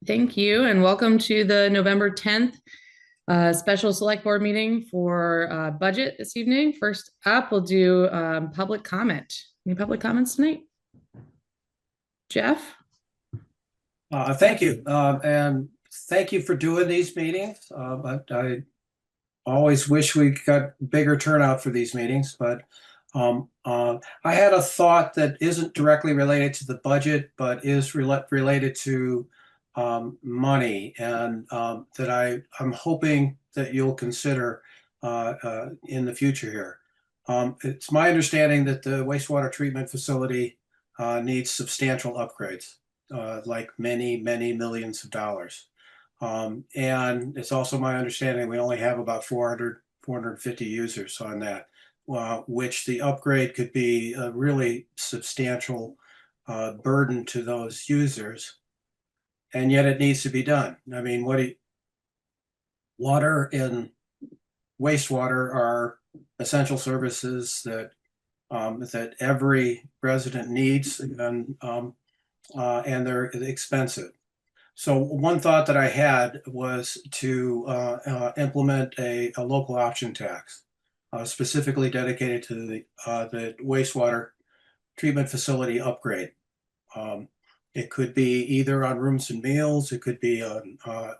Thank you, and welcome to the November 10th special select board meeting for budget this evening. First up, we'll do public comment. Any public comments tonight? Jeff? Thank you, and thank you for doing these meetings. I always wish we got bigger turnout for these meetings, but I had a thought that isn't directly related to the budget, but is related to money, and that I'm hoping that you'll consider in the future here. It's my understanding that the wastewater treatment facility needs substantial upgrades. Like many millions of dollars. And it's also my understanding we only have about 450 users on that, which the upgrade could be a really substantial burden to those users. And yet it needs to be done. I mean, water and wastewater are essential services that that every resident needs, and they're expensive. So one thought that I had was to implement a local option tax, specifically dedicated to the wastewater treatment facility upgrade. It could be either on rooms and meals, it could be on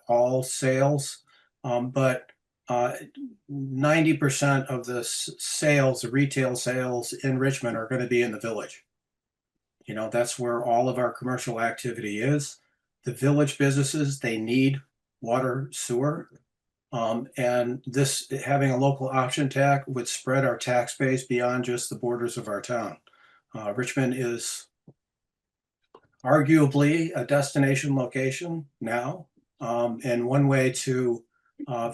all sales, but 90% of the sales, the retail sales in Richmond, are going to be in the village. You know, that's where all of our commercial activity is. The village businesses, they need water, sewer. And this, having a local option tax would spread our tax base beyond just the borders of our town. Richmond is arguably a destination location now. And one way to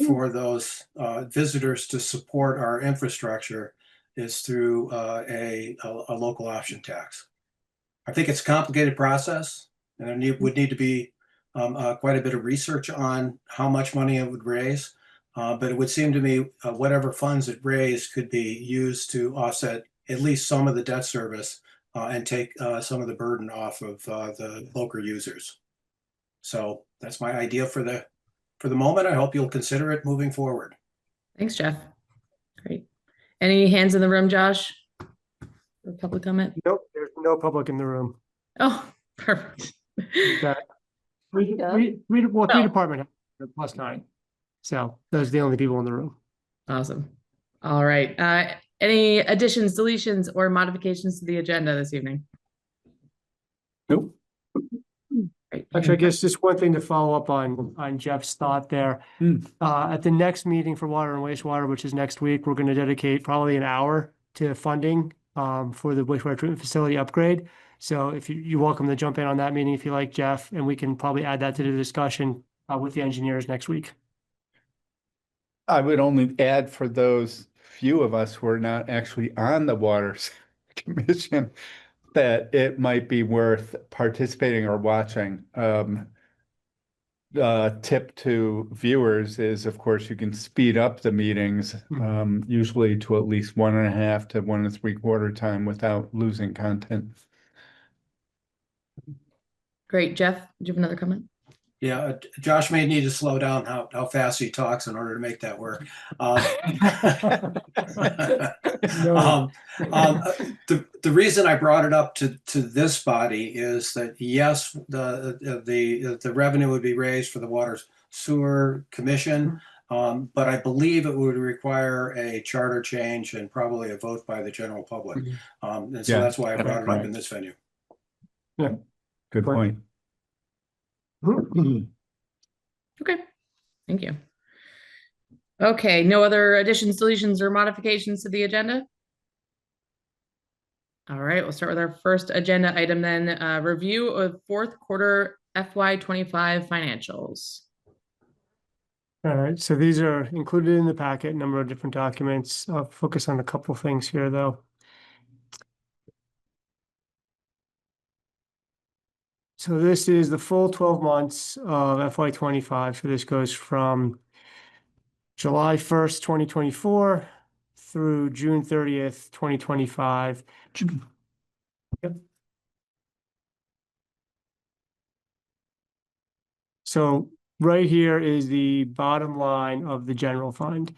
for those visitors to support our infrastructure is through a local option tax. I think it's a complicated process, and there would need to be quite a bit of research on how much money it would raise. But it would seem to me whatever funds it raised could be used to offset at least some of the debt service and take some of the burden off of the local users. So that's my idea for the moment. I hope you'll consider it moving forward. Thanks, Jeff. Great. Any hands in the room, Josh? For public comment? Nope, there's no public in the room. Oh, perfect. Three department heads, plus 9. So those are the only people in the room. Awesome. All right. Any additions, deletions, or modifications to the agenda this evening? Nope. Great. Actually, I guess just one thing to follow up on Jeff's thought there. At the next meeting for water and wastewater, which is next week, we're going to dedicate probably an hour to funding for the wastewater treatment facility upgrade. So if you're welcome to jump in on that meeting if you like, Jeff, and we can probably add that to the discussion with the engineers next week. I would only add for those few of us who are not actually on the Water Commission that it might be worth participating or watching. Tip to viewers is, of course, you can speed up the meetings, usually to at least 1.5 to 1 3/4 time without losing content. Great. Jeff, do you have another comment? Yeah, Josh may need to slow down how fast he talks in order to make that work. The reason I brought it up to this body is that yes, the revenue would be raised for the Water Sewer Commission, but I believe it would require a charter change and probably a vote by the general public. And so that's why I brought it up in this venue. Yeah, good point. Okay, thank you. Okay, no other additions, deletions, or modifications to the agenda? All right, we'll start with our first agenda item then, review of fourth quarter FY25 financials. All right, so these are included in the packet, a number of different documents. I'll focus on a couple things here, though. So this is the full 12 months of FY25. So this goes from July 1st, 2024 through June 30th, 2025. Yep. So right here is the bottom line of the general fund.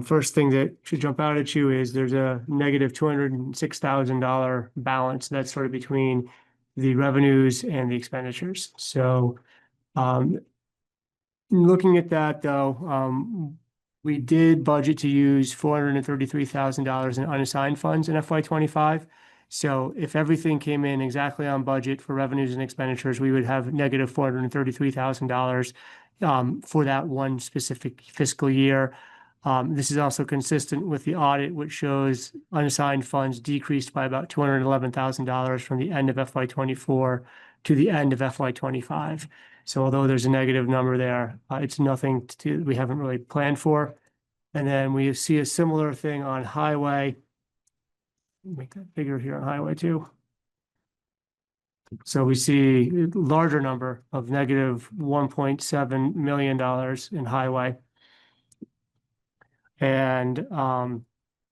First thing that should jump out at you is there's a negative $206,000 balance that's sort of between the revenues and the expenditures. So looking at that though, we did budget to use $433,000 in unassigned funds in FY25. So if everything came in exactly on budget for revenues and expenditures, we would have negative $433,000 for that one specific fiscal year. This is also consistent with the audit, which shows unassigned funds decreased by about $211,000 from the end of FY24 to the end of FY25. So although there's a negative number there, it's nothing we haven't really planned for. And then we see a similar thing on highway. Make that bigger here on highway too. So we see a larger number of negative $1.7 million in highway. And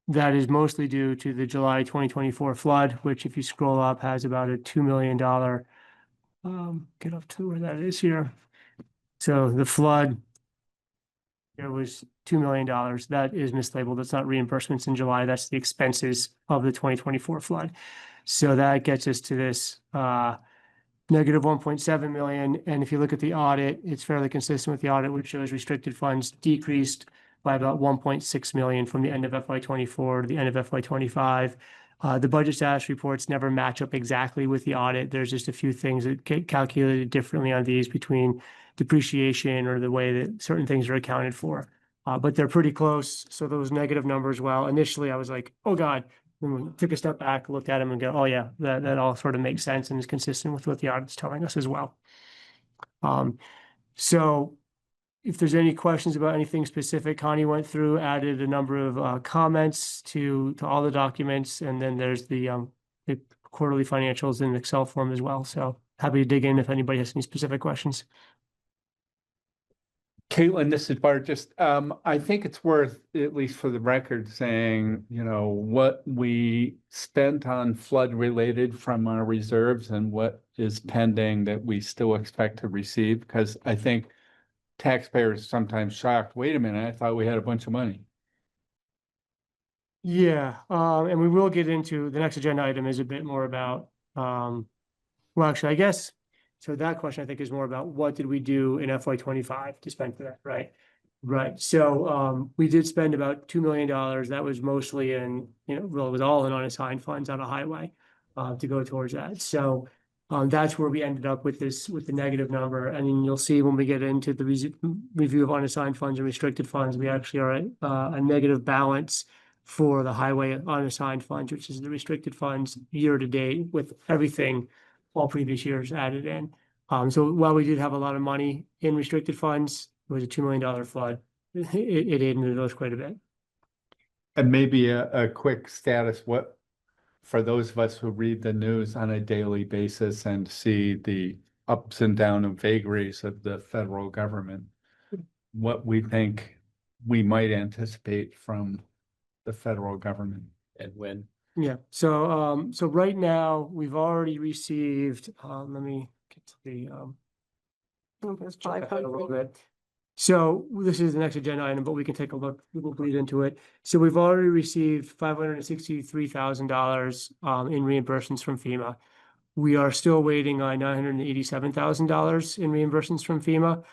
that is mostly due to the July 2024 flood, which if you scroll up has about a $2 million, get up to where that is here. So the flood, there was $2 million. That is mislabeled. That's not reimbursements in July. That's the expenses of the 2024 flood. So that gets us to this negative 1.7 million. And if you look at the audit, it's fairly consistent with the audit, which shows restricted funds decreased by about 1.6 million from the end of FY24 to the end of FY25. The budget status reports never match up exactly with the audit. There's just a few things that get calculated differently on these between depreciation or the way that certain things are accounted for. But they're pretty close. So those negative numbers, well, initially I was like, oh God, and we took a step back, looked at them and go, oh yeah, that all sort of makes sense and is consistent with what the audit's telling us as well. So if there's any questions about anything specific, Connie went through, added a number of comments to all the documents, and then there's the quarterly financials in Excel form as well. So happy to dig in if anybody has any specific questions. Caitlin, this is Bart. Just, I think it's worth, at least for the record, saying, you know, what we spent on flood related from our reserves and what is pending that we still expect to receive, because I think taxpayers sometimes shocked, wait a minute, I thought we had a bunch of money. Yeah, and we will get into the next agenda item is a bit more about, well, actually, I guess, so that question I think is more about what did we do in FY25 to spend for that, right? Right. So we did spend about $2 million. That was mostly in, you know, well, it was all in unassigned funds on a highway to go towards that. So that's where we ended up with this, with the negative number. And then you'll see when we get into the review of unassigned funds and restricted funds, we actually are at a negative balance for the highway unassigned funds, which is the restricted funds year to date with everything all previous years added in. So while we did have a lot of money in restricted funds, it was a $2 million flood. It ate into those quite a bit. And maybe a quick status, what, for those of us who read the news on a daily basis and see the ups and downs and vagaries of the federal government, what we think we might anticipate from the federal government and when. Yeah, so so right now we've already received, let me get to the jump ahead a little bit. So this is the next agenda item, but we can take a look, we'll bleed into it. So we've already received $563,000 in reimbursements from FEMA. We are still waiting on $987,000 in reimbursements from FEMA.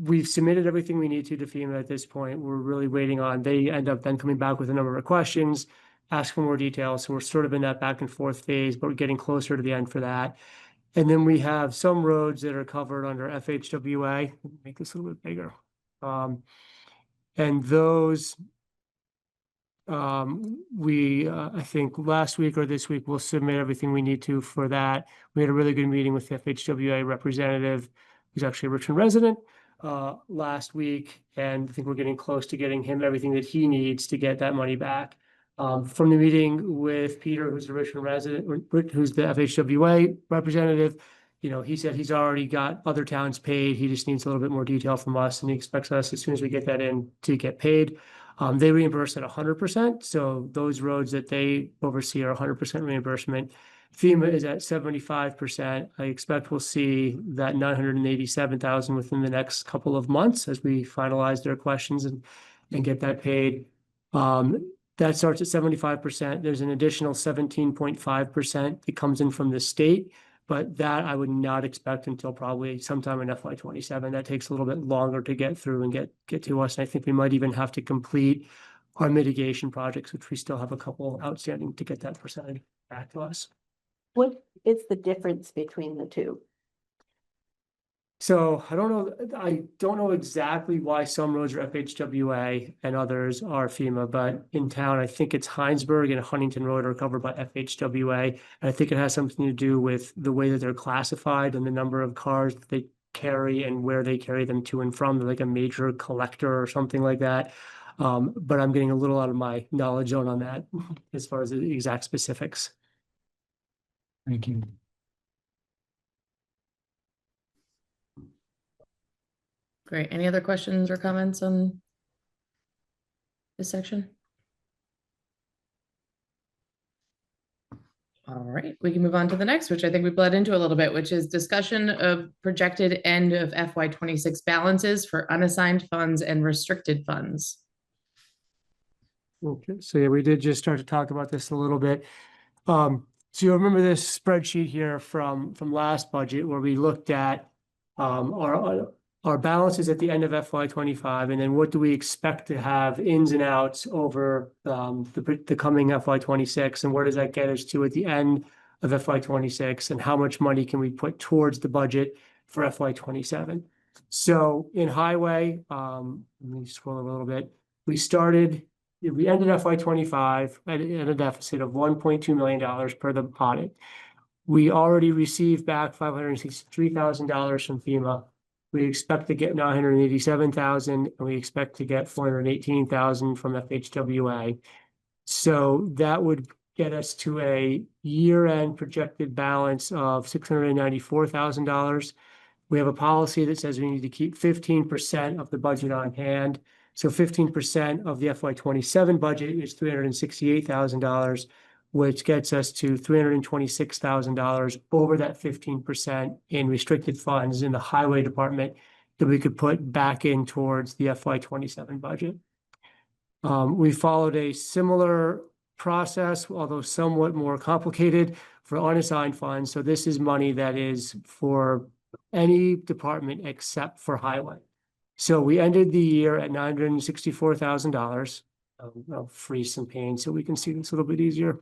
We've submitted everything we need to FEMA at this point. We're really waiting on, they end up then coming back with a number of questions, ask for more details. So we're sort of in that back and forth phase, but we're getting closer to the end for that. And then we have some roads that are covered under FHWA. Make this a little bit bigger. And those, I think last week or this week, we'll submit everything we need to for that. We had a really good meeting with the FHWA representative, who's actually a Richmond resident, last week. And I think we're getting close to getting him everything that he needs to get that money back. From the meeting with Peter, who's the Richmond resident, who's the FHWA representative, you know, he said he's already got other towns paid. He just needs a little bit more detail from us, and he expects us, as soon as we get that in, to get paid. They reimburse at 100%. So those roads that they oversee are 100% reimbursement. FEMA is at 75%. I expect we'll see that 987,000 within the next couple of months as we finalize their questions and get that paid. That starts at 75%. There's an additional 17.5% that comes in from the state, but that I would not expect until probably sometime in FY27. That takes a little bit longer to get through and get to us. And I think we might even have to complete our mitigation projects, which we still have a couple outstanding to get that percentage back to us. What is the difference between the two? So I don't know exactly why some roads are FHWA and others are FEMA, but in town, I think it's Heinsberg and Huntington Road are covered by FHWA. And I think it has something to do with the way that they're classified and the number of cars that they carry and where they carry them to and from. They're like a major collector or something like that. But I'm getting a little out of my knowledge zone on that as far as the exact specifics. Thank you. Great. Any other questions or comments on this section? All right, we can move on to the next, which I think we bled into a little bit, which is discussion of projected end of FY26 balances for unassigned funds and restricted funds. Okay, so yeah, we did just start to talk about this a little bit. So you remember this spreadsheet here from last budget where we looked at our balances at the end of FY25, and then what do we expect to have ins and outs over the coming FY26, and where does that get us to at the end of FY26, and how much money can we put towards the budget for FY27? So in highway, let me scroll over a little bit. We ended FY25 at a deficit of $1.2 million per the audit. We already received back $563,000 from FEMA. We expect to get $987,000, and we expect to get $418,000 from FHWA. So that would get us to a year-end projected balance of $694,000. We have a policy that says we need to keep 15% of the budget on hand. So 15% of the FY27 budget is $368,000, which gets us to $326,000 over that 15% in restricted funds in the highway department that we could put back in towards the FY27 budget. We followed a similar process, although somewhat more complicated, for unassigned funds. So this is money that is for any department except for highway. So we ended the year at $964,000. I'll freeze some pain so we can see this a little bit easier.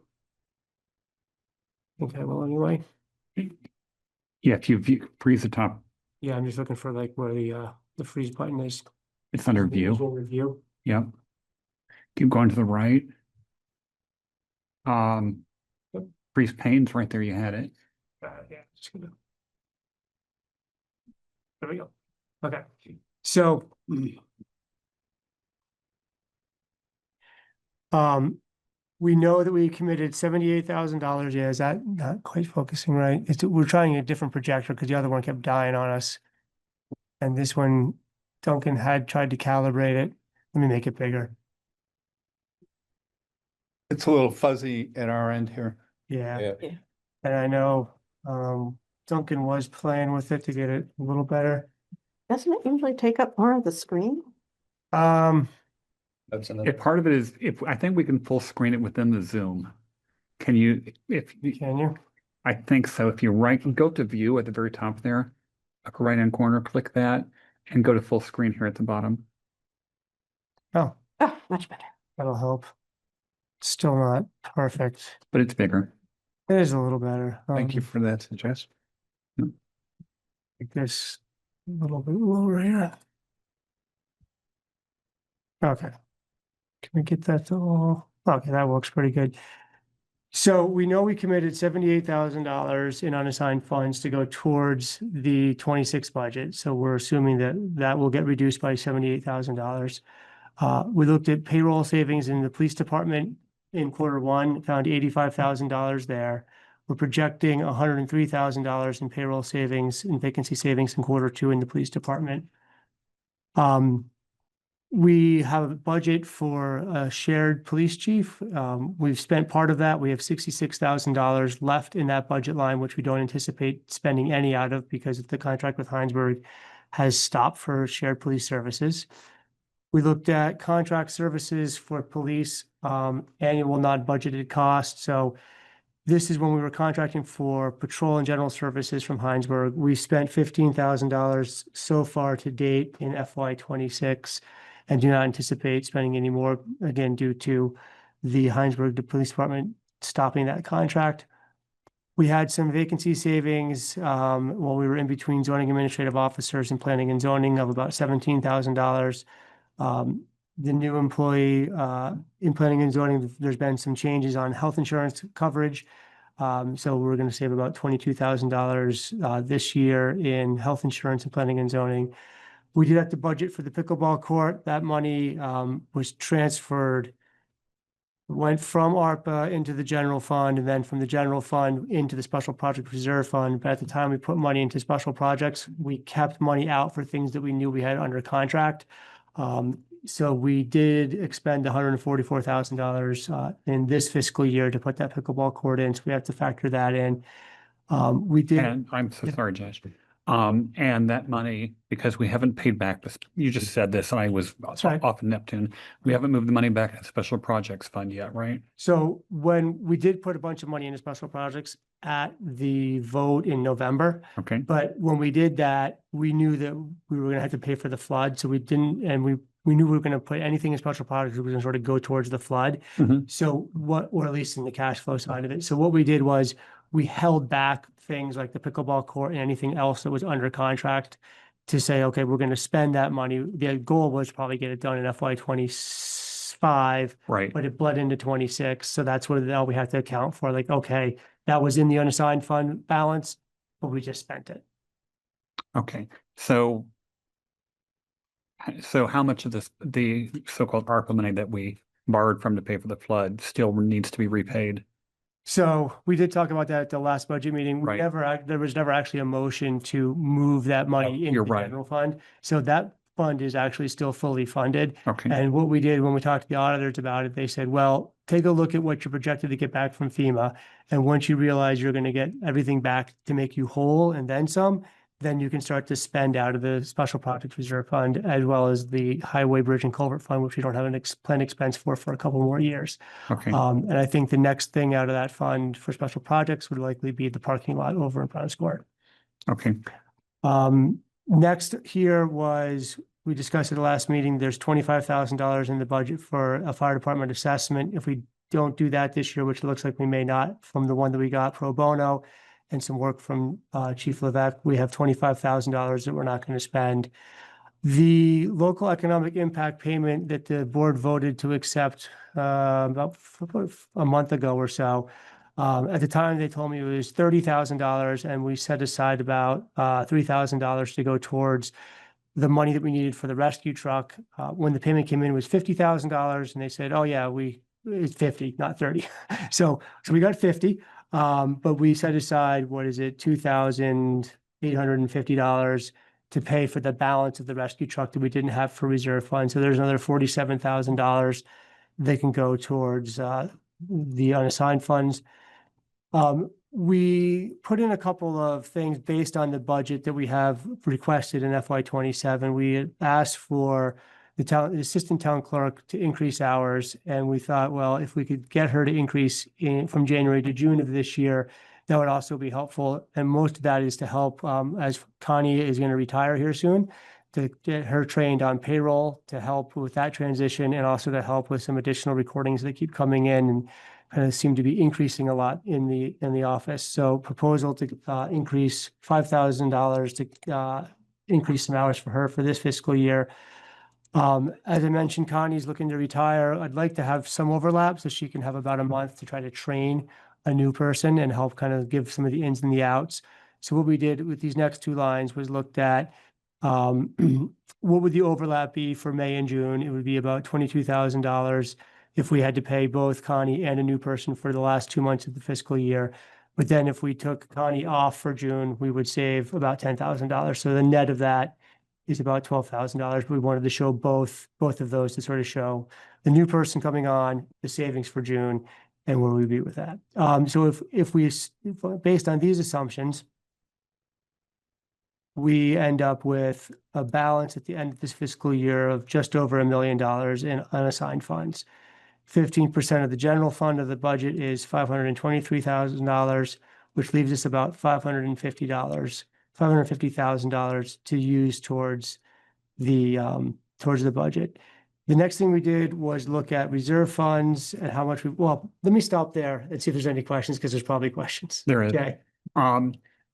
Okay, well, anyway. Yeah, if you freeze the top, Yeah, I'm just looking for like where the freeze button is. it's under view. Visual review. Yep. Keep going to the right. Freeze panes right there. You had it. Yeah, just gonna. There we go. Okay, so. We know that we committed $78,000. Yeah, is that not quite focusing right? We're trying a different projector because the other one kept dying on us. And this one, Duncan had tried to calibrate it. Let me make it bigger. It's a little fuzzy at our end here. Yeah. Yeah. And I know Duncan was playing with it to get it a little better. Doesn't it usually take up more of the screen? That's If part of it is, if I think we can full screen it within the Zoom. Can you, Can you? I think so. If you go to view at the very top there, upper right hand corner, click that and go to full screen here at the bottom. Oh, Oh, much better. that'll help. Still not perfect. But it's bigger. It is a little better. Thank you for that suggestion. Make this a little bit lower here. Okay. Can we get that to all? Okay, that works pretty good. So we know we committed $78,000 in unassigned funds to go towards the 26 budget. So we're assuming that that will get reduced by $78,000. We looked at payroll savings in the police department in Q1, found $85,000 there. We're projecting $103,000 in payroll savings and vacancy savings in Q2 in the police department. We have a budget for a shared police chief. We've spent part of that. We have $66,000 left in that budget line, which we don't anticipate spending any out of because the contract with Heinsberg has stopped for shared police services. We looked at contract services for police, annual non-budgeted costs. So this is when we were contracting for patrol and general services from Heinsberg. We spent $15,000 so far to date in FY26 and do not anticipate spending any more, again, due to the Heinsberg, the police department stopping that contract. We had some vacancy savings while we were in between zoning administrative officers and planning and zoning of about $17,000. The new employee in planning and zoning, there's been some changes on health insurance coverage. So we're going to save about $22,000 this year in health insurance and planning and zoning. We did have to budget for the pickleball court. That money was transferred, went from ARPA into the general fund, and then from the general fund into the special project reserve fund. But at the time we put money into special projects, we kept money out for things that we knew we had under contract. So we did expend $144,000 in this fiscal year to put that pickleball court in. So we have to factor that in. We did. And I'm so sorry, Josh. And that money, because we haven't paid back this, you just said this, and I was Sorry. off in Neptune. We haven't moved the money back to the special projects fund yet, right? So when we did put a bunch of money into special projects at the vote in November, Okay, but when we did that, we knew that we were going to have to pay for the flood. So we didn't, and we knew we were going to put anything in special projects, we were going to sort of go towards the flood. Mhm. So or at least in the cash flow side of it. So what we did was we held back things like the pickleball court and anything else that was under contract to say, okay, we're going to spend that money. The goal was to probably get it done in FY25, right. but it bled into 26. So that's what now we have to account for. Like, okay, that was in the unassigned fund balance, but we just spent it. Okay, so how much of this, the so-called ARPA money that we borrowed from to pay for the flood still needs to be repaid? So we did talk about that at the last budget meeting. We Right. there was never actually a motion to move that money into you're the right. general fund. So that fund is actually still fully funded. Okay, And what we did when we talked to the auditors about it, they said, well, take a look at what you're projected to get back from FEMA. And once you realize you're going to get everything back to make you whole and then some, then you can start to spend out of the special projects reserve fund as well as the highway bridge and culvert fund, which we don't have an planned expense for a couple more years. okay, And I think the next thing out of that fund for special projects would likely be the parking lot over in Browns Court. okay, Next here was, we discussed at the last meeting, there's $25,000 in the budget for a fire department assessment. If we don't do that this year, which it looks like we may not, from the one that we got pro bono and some work from Chief Levesque, we have $25,000 that we're not going to spend. The local economic impact payment that the board voted to accept about a month ago or so. At the time, they told me it was $30,000, and we set aside about $3,000 to go towards the money that we needed for the rescue truck. When the payment came in, it was $50,000, and they said, "Oh yeah, it's 50, not 30." So we got 50, but we set aside, what is it, $2,850 to pay for the balance of the rescue truck that we didn't have for reserve fund. So there's another $47,000 that can go towards the unassigned funds. We put in a couple of things based on the budget that we have requested in FY27. We had asked for the assistant town clerk to increase hours, and we thought, well, if we could get her to increase from January to June of this year, that would also be helpful. And most of that is to help, as Connie is going to retire here soon, to get her trained on payroll, to help with that transition, and also to help with some additional recordings that keep coming in and kind of seem to be increasing a lot in the office. So proposal to increase $5,000 to increase some hours for her for this fiscal year. As I mentioned, Connie's looking to retire. I'd like to have some overlap so she can have about a month to try to train a new person and help kind of give some of the ins and the outs. So what we did with these next two lines was looked at what would the overlap be for May and June? It would be about $22,000 if we had to pay both Connie and a new person for the last 2 months of the fiscal year. But then if we took Connie off for June, we would save about $10,000. So the net of that is about $12,000. But we wanted to show both of those to sort of show the new person coming on, the savings for June, and where we'd be with that. So if based on these assumptions, we end up with a balance at the end of this fiscal year of just over $1 million in unassigned funds. 15% of the general fund of the budget is $523,000, which leaves us about $550,000 to use towards the budget. The next thing we did was look at reserve funds and how much well, let me stop there and see if there's any questions, because there's probably questions. There is. Okay.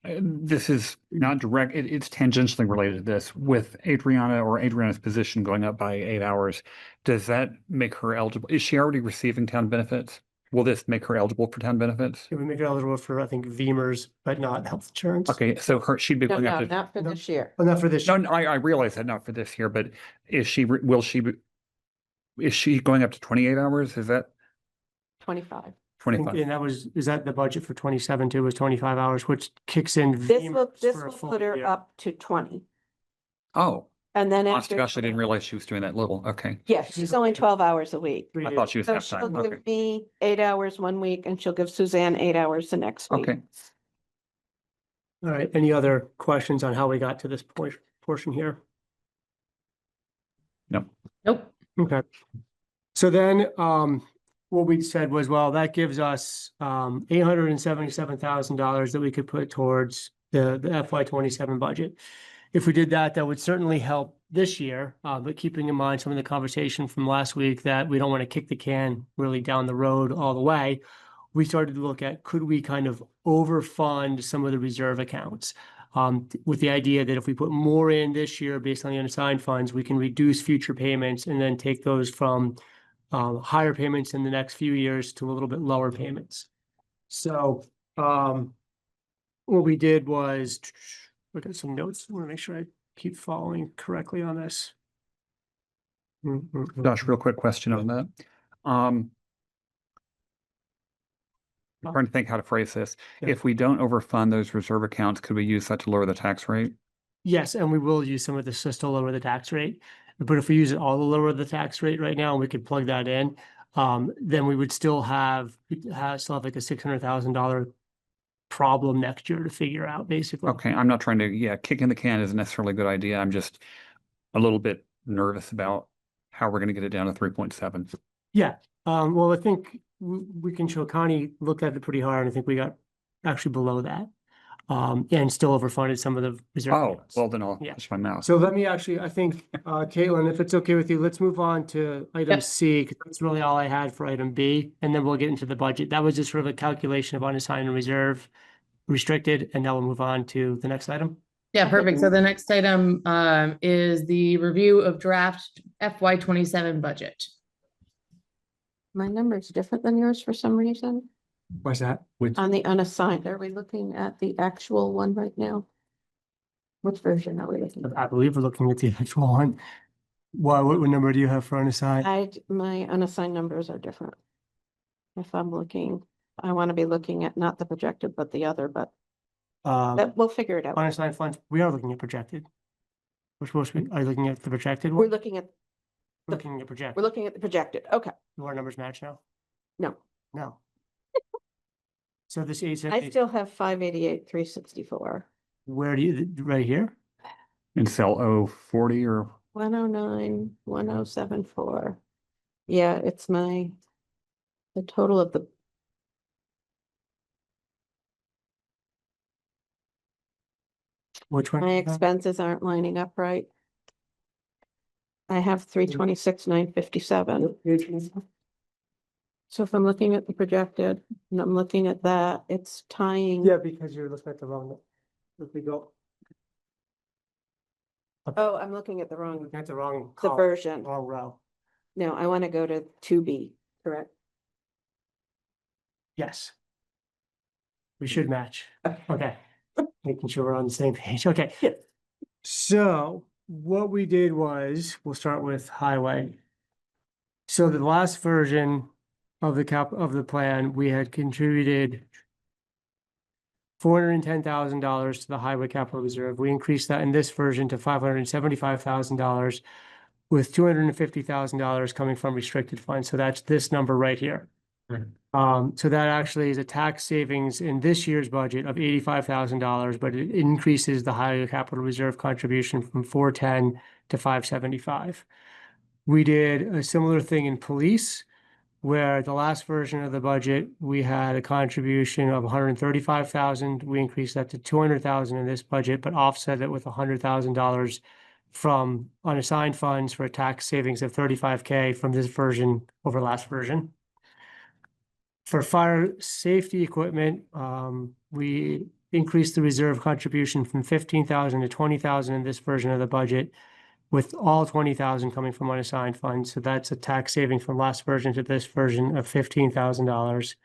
This is not direct, it's tangentially related to this. With Adriana's position going up by 8 hours, does that make her eligible? Is she already receiving town benefits? Will this make her eligible for town benefits? It would make it eligible for, I think, VEMR's, but not health insurance. Okay, so she'd be No, going up no, to. not for this year. Well, not for this. No, I realize that, not for this year, but is she going up to 28 hours? Is that 25. 25? And is that the budget for 27 too, was 25 hours, which kicks in. This will VEMR's for a full put her year. up to 20. Oh, And then honest to after, gosh, I didn't realize she was doing that little. Okay. yeah, she's only 12 hours a week. We I do. thought she was So half she'll time. Okay. give me 8 hours one week and she'll give Suzanne 8 hours the next week. Okay. All right, any other questions on how we got to this portion here? Nope. Okay. So then, what we said was, well, that gives us $877,000 that we could put towards the FY27 budget. If we did that, that would certainly help this year, but keeping in mind some of the conversation from last week that we don't want to kick the can really down the road all the way, we started to look at, could we kind of overfund some of the reserve accounts? With the idea that if we put more in this year based on the unassigned funds, we can reduce future payments and then take those from higher payments in the next few years to a little bit lower payments. So what we did was look at some notes. I want to make sure I keep following correctly on this. Josh, real quick question on that. I'm trying to think how to phrase this. Yeah. If we don't overfund those reserve accounts, could we use that to lower the tax rate? Yes, and we will use some of this just to lower the tax rate. But if we use it all to lower the tax rate right now, and we could plug that in, then we would still have like a $600,000 problem next year to figure out, basically. Okay, I'm not trying to, kicking the can isn't necessarily a good idea. I'm just a little bit nervous about how we're gonna get it down to 3.7. Yeah, well, I think we can show Connie looked at it pretty hard, and I think we got actually below that. And still overfunded some of the reserve. Oh, accounts. well, then I'll Yeah. touch my mouth. So let me actually, I think, Caitlin, if it's okay with you, let's move on to item Yep. C, because that's really all I had for item B, and then we'll get into the budget. That was just sort of a calculation of unassigned and reserve restricted, and now we'll move on to the next item. Yeah, perfect. So the next item is the review of draft FY27 budget. My number is different than yours for some reason. What's that? Which, On the unassigned, are we looking at the actual one right now? Which version are we looking at? I believe we're looking at the actual one. What number do you have for unassigned? My unassigned numbers are different. If I'm looking, I want to be looking at not the projected, but the other, but we'll figure it out. Unassigned funds, we are looking at projected. We're supposed to be, are you looking at the projected We're one? looking at, Looking at we're projected. looking at the projected. Okay, Do our numbers match now? no, No. So this eight I seventy, still have 588, 364, where do you, right here? in cell 040 or 109, 1074. Yeah, it's the total of the, Which one? my expenses aren't lining up right. I have 326, 957. So if I'm looking at the projected and I'm looking at that, it's tying. Yeah, because you're looking at the wrong, if we go, Oh, I'm looking at the wrong, looking at the wrong. the column, version. Wrong row. No, I want to go to 2B, correct? Yes. We should match. Okay. Making sure we're on the same page. Okay. Yeah. So what we did was, we'll start with highway. So the last version of the plan, we had contributed $410,000 to the highway capital reserve. We increased that in this version to $575,000 with $250,000 coming from restricted funds. So that's this number right here. So that actually is a tax savings in this year's budget of $85,000, but it increases the highway capital reserve contribution from 410 to 575. We did a similar thing in police, where the last version of the budget, we had a contribution of 135,000. We increased that to 200,000 in this budget, but offset it with $100,000 from unassigned funds for a tax savings of 35K from this version over last version. For fire safety equipment, we increased the reserve contribution from 15,000 to 20,000 in this version of the budget, with all 20,000 coming from unassigned funds. So that's a tax saving from last version to this version of $15,000.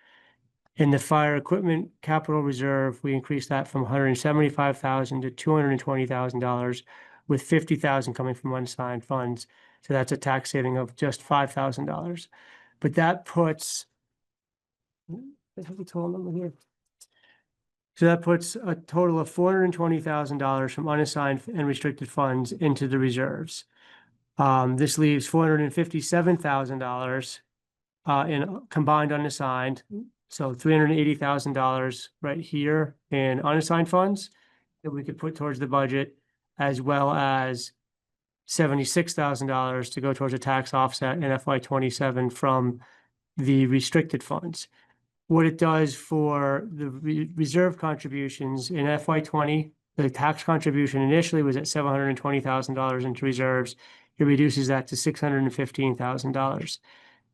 In the fire equipment capital reserve, we increased that from 175,000 to $220,000, with 50,000 coming from unassigned funds. So that's a tax saving of just $5,000. But that puts, I have the total number here. So that puts a total of $420,000 from unassigned and restricted funds into the reserves. This leaves $457,000 in combined unassigned. So $380,000 right here in unassigned funds that we could put towards the budget, as well as $76,000 to go towards a tax offset in FY27 from the restricted funds. What it does for the reserve contributions in FY20, the tax contribution initially was at $720,000 into reserves. It reduces that to $615,000.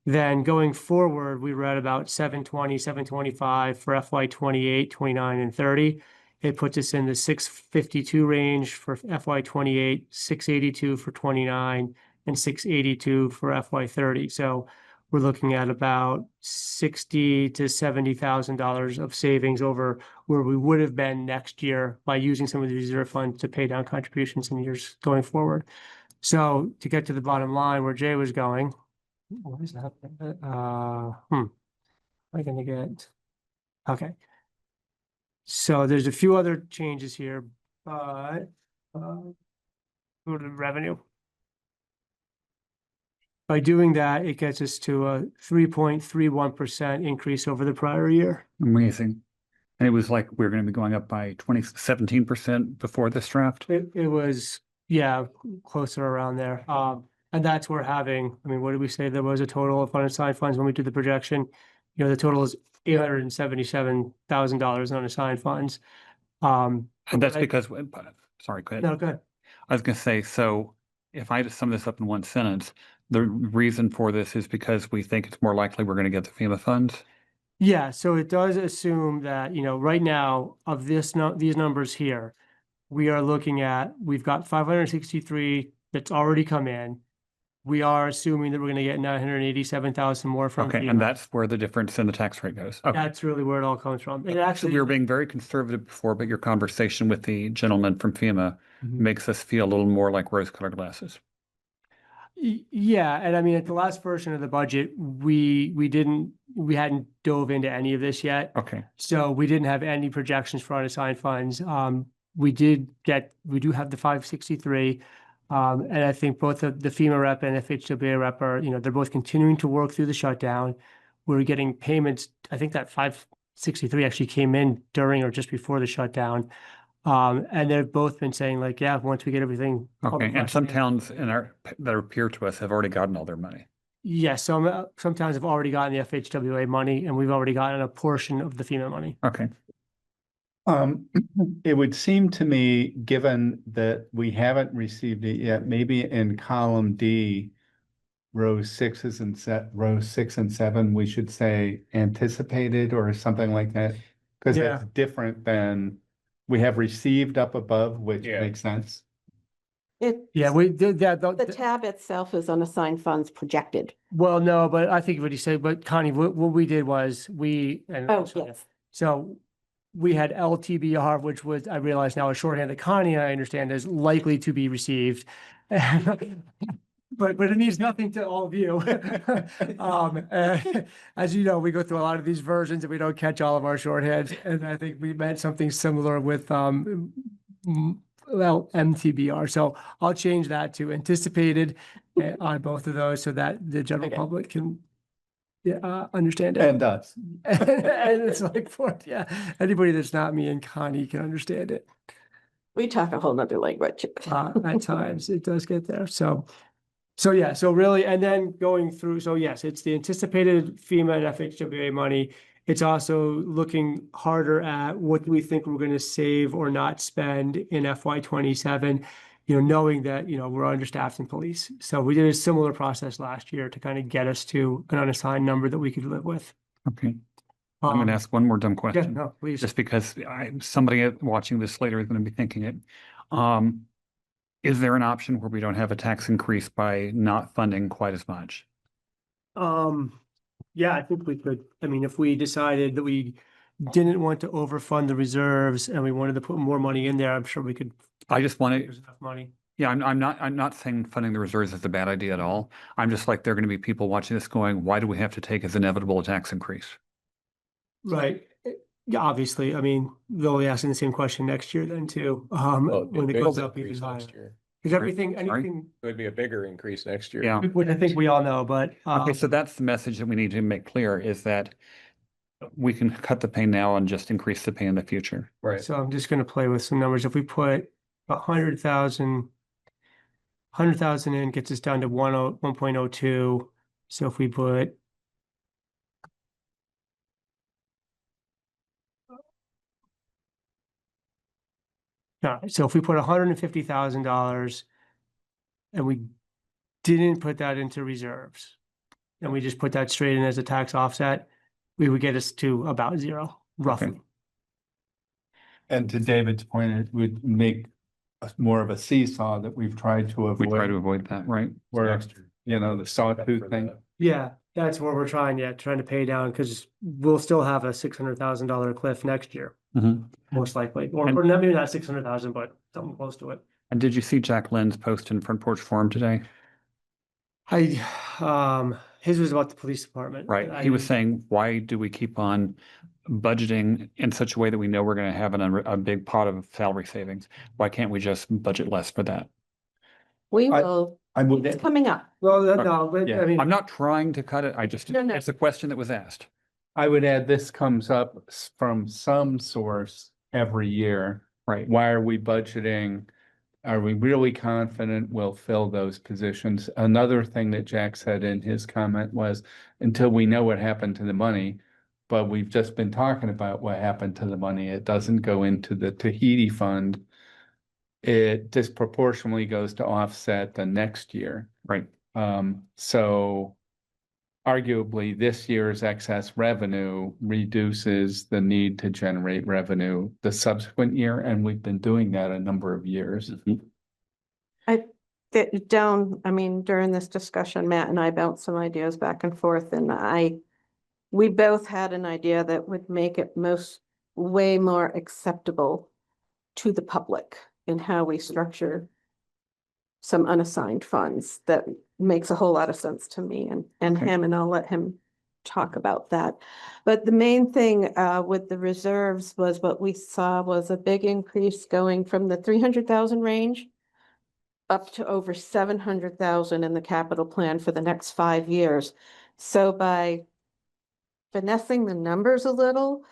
Then going forward, we were at about 720, 725 for FY28, 29, and 30. It puts us in the 652 range for FY28, 682 for 29, and 682 for FY30. So we're looking at about $60,000 to $70,000 of savings over where we would have been next year by using some of the reserve funds to pay down contributions in years going forward. So to get to the bottom line where Jay was going, what is that? I'm gonna get, okay. So there's a few other changes here, but go to revenue. By doing that, it gets us to a 3.31% increase over the prior year. Amazing. And it was like we're going to be going up by 17% before this draft. It was, yeah, closer around there. And that's where having, I mean, what did we say? There was a total of unassigned funds when we did the projection. You know, the total is $877,000 in unassigned funds. And that's because, sorry, go ahead. No, go ahead. I was going to say, so if I just sum this up in one sentence, the reason for this is because we think it's more likely we're going to get the FEMA funds. Yeah, so it does assume that, you know, right now of this, these numbers here, we are looking at, we've got 563 that's already come in. We are assuming that we're going to get 987,000 more from Okay, FEMA. and that's where the difference in the tax rate goes. Okay. That's really where it all comes from. It actually, We were being very conservative before, but your conversation with the gentleman from FEMA makes us feel a little more like rose-colored glasses. Yeah, and I mean, at the last version of the budget, we hadn't dove into any of this yet. Okay. So we didn't have any projections for unassigned funds. We do have the 563. And I think both the FEMA rep and FHWA rep are, you know, they're both continuing to work through the shutdown. We're getting payments. I think that 563 actually came in during or just before the shutdown. And they've both been saying like, yeah, once we get everything. Okay, and some towns that appear to us have already gotten all their money. Yes, some towns have already gotten the FHWA money, and we've already gotten a portion of the FEMA money. Okay. It would seem to me, given that we haven't received it yet, maybe in column D, rows 6 and 7, we should say anticipated or something like that. Because Yeah. that's different than we have received up above, which makes sense. Yeah, we did that. The tab itself is unassigned funds projected. Well, no, but I think what you said, but Connie, what we did was Yes. So we had LTBR, which was, I realize now, a shorthand that Connie, I understand, is likely to be received. but it means nothing to all of you. As you know, we go through a lot of these versions and we don't catch all of our shorthands. And I think we meant something similar with, well, MTBR. So I'll change that to anticipated on both of those so that the general Okay. public can understand it. And us. And it's like, yeah, anybody that's not me and Connie can understand it. We talk a whole nother language. At times it does get there. So yeah, so really, and then going through, so yes, it's the anticipated FEMA and FHWA money. It's also looking harder at what do we think we're going to save or not spend in FY27, knowing that, we're understaffed in police. So we did a similar process last year to kind of get us to an unassigned number that we could live with. Okay. I'm going to ask one more dumb Yeah, question. no, please. Just because somebody watching this later is going to be thinking it. Is there an option where we don't have a tax increase by not funding quite as much? Yeah, I think we could. I mean, if we decided that we didn't want to overfund the reserves and we wanted to put more money in there, I'm sure we could. I just want to, There's enough money. yeah, I'm not saying funding the reserves is a bad idea at all. I'm just like, there are going to be people watching this going, why do we have to take as inevitable a tax increase? Right. Yeah, obviously. I mean, they'll be asking the same question next year then too. When it goes up even higher. Is everything, Sorry? anything, It would be a bigger increase next year. Yeah. which I think we all know, but Okay, so that's the message that we need to make clear is that we can cut the pay now and just increase the pay in the future. Right. so I'm just gonna play with some numbers. If we put 100,000 in gets us down to 1.02. So if we put so if we put $150,000 and we didn't put that into reserves and we just put that straight in as a tax offset, we would get us to about zero, roughly. And to David's point, it would make more of a seesaw that we've tried to We try to avoid, avoid that, right? where, the sawtooth thing. Yeah, that's where we're trying to pay down because we'll still have a $600,000 cliff next year, Mhm. most likely, or And- maybe not 600,000, but something close to it. And did you see Jack Lynn's post in Front Porch Forum today? His was about the police department. Right. He was saying, why do we keep on budgeting in such a way that we know we're going to have a big pot of salary savings? Why can't we just budget less for that? We I- will, I would, it's coming up. Well, no, but Yeah. I mean, I'm not trying to cut it. No, no. It's a question that was asked. I would add, this comes up from some source every year. Right. Why are we budgeting? Are we really confident we'll fill those positions? Another thing that Jack said in his comment was, until we know what happened to the money, but we've just been talking about what happened to the money. It doesn't go into the Tahiti fund. It disproportionately goes to offset the next year. Right. So arguably this year's excess revenue reduces the need to generate revenue the subsequent year, and we've been doing that a number of years. I mean, during this discussion, Matt and I bounced some ideas back and forth and we both had an idea that would make it way more acceptable to the public in how we structure some unassigned funds. That makes a whole lot of sense to me and Okay. him, and I'll let him talk about that. But the main thing with the reserves was what we saw was a big increase going from the 300,000 range up to over 700,000 in the capital plan for the next 5 years. So by finessing the numbers a little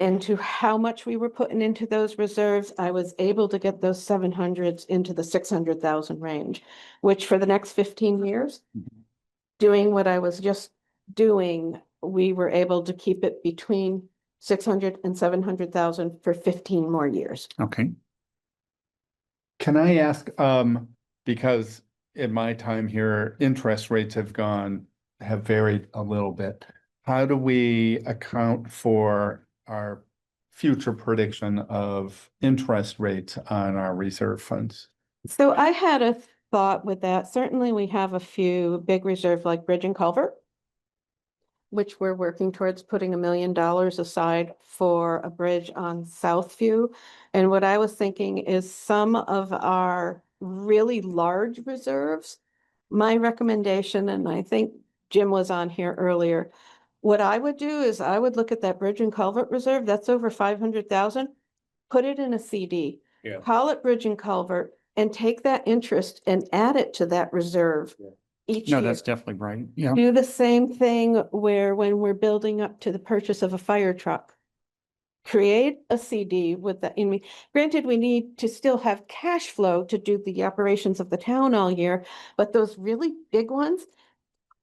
into how much we were putting into those reserves, I was able to get those 700s into the 600,000 range, which for the next 15 years, doing what I was just doing, we were able to keep it between 600 and 700,000 for 15 more years. Okay. Can I ask, because in my time here, interest rates have varied a little bit. How do we account for our future prediction of interest rates on our reserve funds? So I had a thought with that. Certainly we have a few big reserve like bridge and culvert. which we're working towards putting $1 million aside for a bridge on Southview. And what I was thinking is some of our really large reserves, my recommendation, and I think Jim was on here earlier, what I would do is I would look at that bridge and culvert reserve, that's over 500,000, put it in a CD. Yeah. Call it bridge and culvert and take that interest and add it to that reserve Yeah. each No, year. that's definitely right. Yeah. Do the same thing where when we're building up to the purchase of a fire truck. Create a CD with the, granted, we need to still have cash flow to do the operations of the town all year, but those really big ones,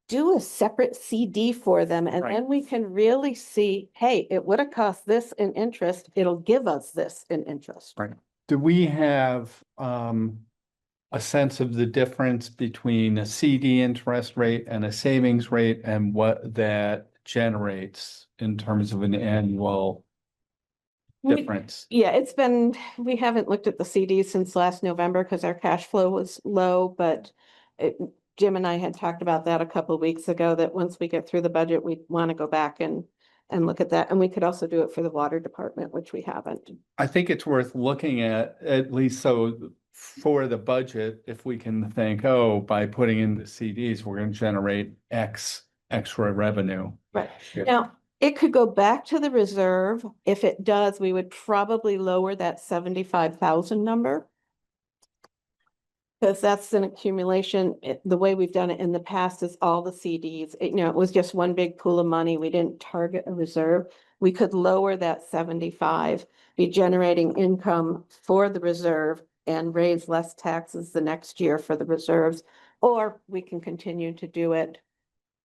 do a separate CD for them, and Right. then we can really see, hey, it would have cost this in interest, it'll give us this in interest. Right. Do we have a sense of the difference between a CD interest rate and a savings rate and what that generates in terms of an annual We- difference? Yeah, we haven't looked at the CDs since last November because our cash flow was low, but Jim and I had talked about that a couple of weeks ago, that once we get through the budget, we want to go back and look at that. And we could also do it for the water department, which we haven't. I think it's worth looking at least so for the budget, if we can think, oh, by putting in the CDs, we're going to generate X extra revenue. Right. Yeah. Now, it could go back to the reserve. If it does, we would probably lower that 75,000 number. Because that's an accumulation. The way we've done it in the past is all the CDs, it was just one big pool of money. We didn't target a reserve. We could lower that 75, be generating income for the reserve and raise less taxes the next year for the reserves. Or we can continue to do it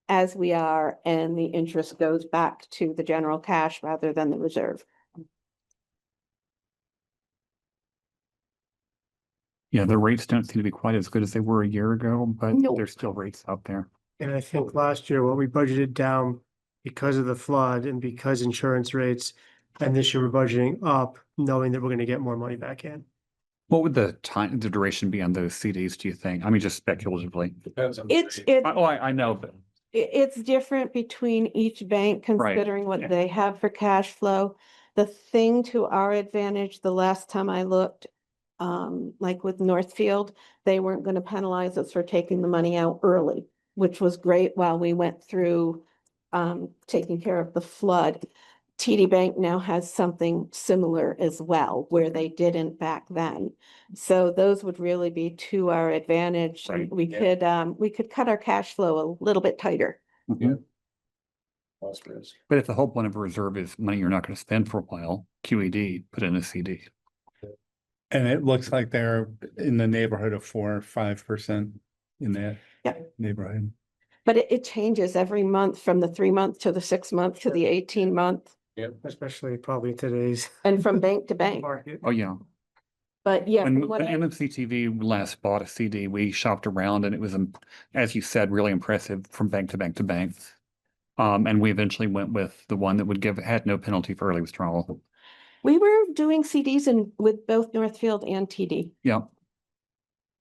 as we are, and the interest goes back to the general cash rather than the reserve. Yeah, the rates don't seem to be quite as good as they were a year ago, but Nope. there's still rates out there. And I think last year, what we budgeted down because of the flood and because insurance rates, and this year we're budgeting up, knowing that we're gonna get more money back in. What would the duration be on those CDs, do you think? I mean, just speculatively. Depends on. the It's, rate. I know, but it's different between each bank Right, considering what yeah. they have for cash flow. The thing to our advantage, the last time I looked, like with Northfield, they weren't gonna penalize us for taking the money out early, which was great while we went through taking care of the flood. TD Bank now has something similar as well, where they didn't back then. So those would really be to our advantage. Right, We could cut our cash flow a little bit tighter. Cost risk. But if the whole point of a reserve is money you're not going to spend for a while, QED, put in a CD. And it looks like they're in the neighborhood of 4 or 5% in that Yeah. neighborhood. But it changes every month from the 3-month to the 6-month to the 18-month Especially probably today's and from bank to bank. market. Oh, yeah. But yeah, When from what I- MMCTV last bought a CD, we shopped around and it was, as you said, really impressive from bank to bank to bank. And we eventually went with the one that had no penalty for early withdrawal. we were doing CDs with both Northfield and TD. Yeah.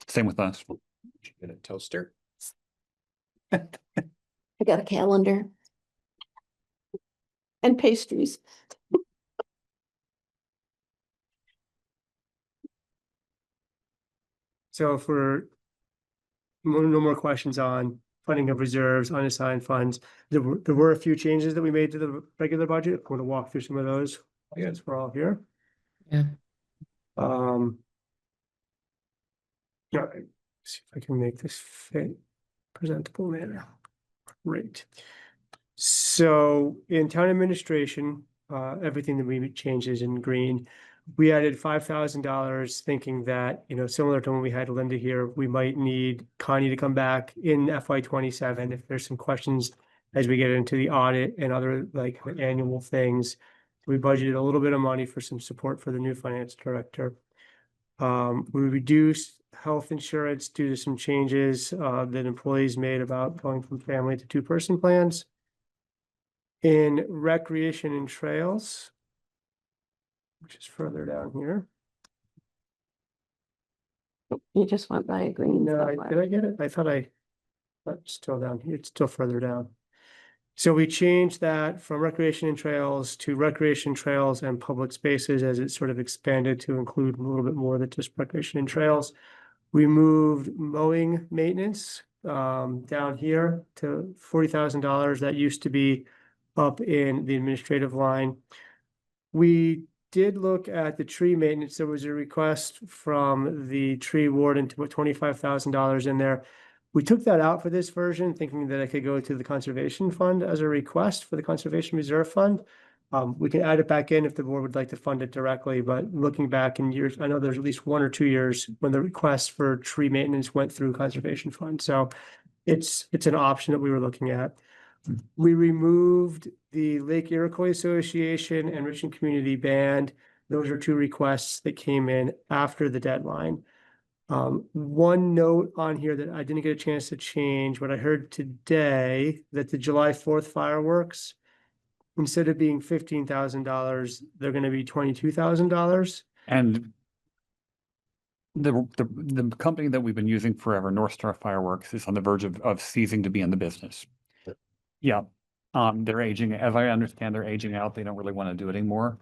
Same with us. Get a toaster. I got a calendar. And pastries. So if no more questions on funding of reserves, unassigned funds, there were a few changes that we made to the regular budget. I'm going to walk through some of those. Yes, we're all here. Yeah. All right, see if I can make this fit presentable manner. Great. So in town administration, everything that we changed is in green. We added $5,000 thinking that, similar to when we had Linda here, we might need Connie to come back in FY27 if there's some questions as we get into the audit and other like annual things. We budgeted a little bit of money for some support for the new finance director. We reduced health insurance due to some changes that employees made about going from family to 2-person plans. In recreation and trails, which is further down here. You just went by a green. No, somewhere. did I get it? I thought it's still down here. It's still further down. So we changed that from recreation and trails to recreation trails and public spaces as it sort of expanded to include a little bit more than just recreation and trails. We moved mowing maintenance down here to $40,000. That used to be up in the administrative line. We did look at the tree maintenance. There was a request from the tree warden to put $25,000 in there. We took that out for this version, thinking that it could go to the conservation fund as a request for the conservation reserve fund. We can add it back in if the board would like to fund it directly, but looking back in years, I know there's at least 1 or 2 years when the request for tree maintenance went through conservation fund. So it's an option that we were looking at. We removed the Lake Iroquois Association and Richmond Community Band. Those are 2 requests that came in after the deadline. One note on here that I didn't get a chance to change, but I heard today that the July 4th fireworks, instead of being $15,000, they're going to be $22,000. And the company that we've been using forever, North Star Fireworks, is on the verge of ceasing to be in the business. Yeah, they're aging, as I understand, they're aging out. They don't really want to do it anymore.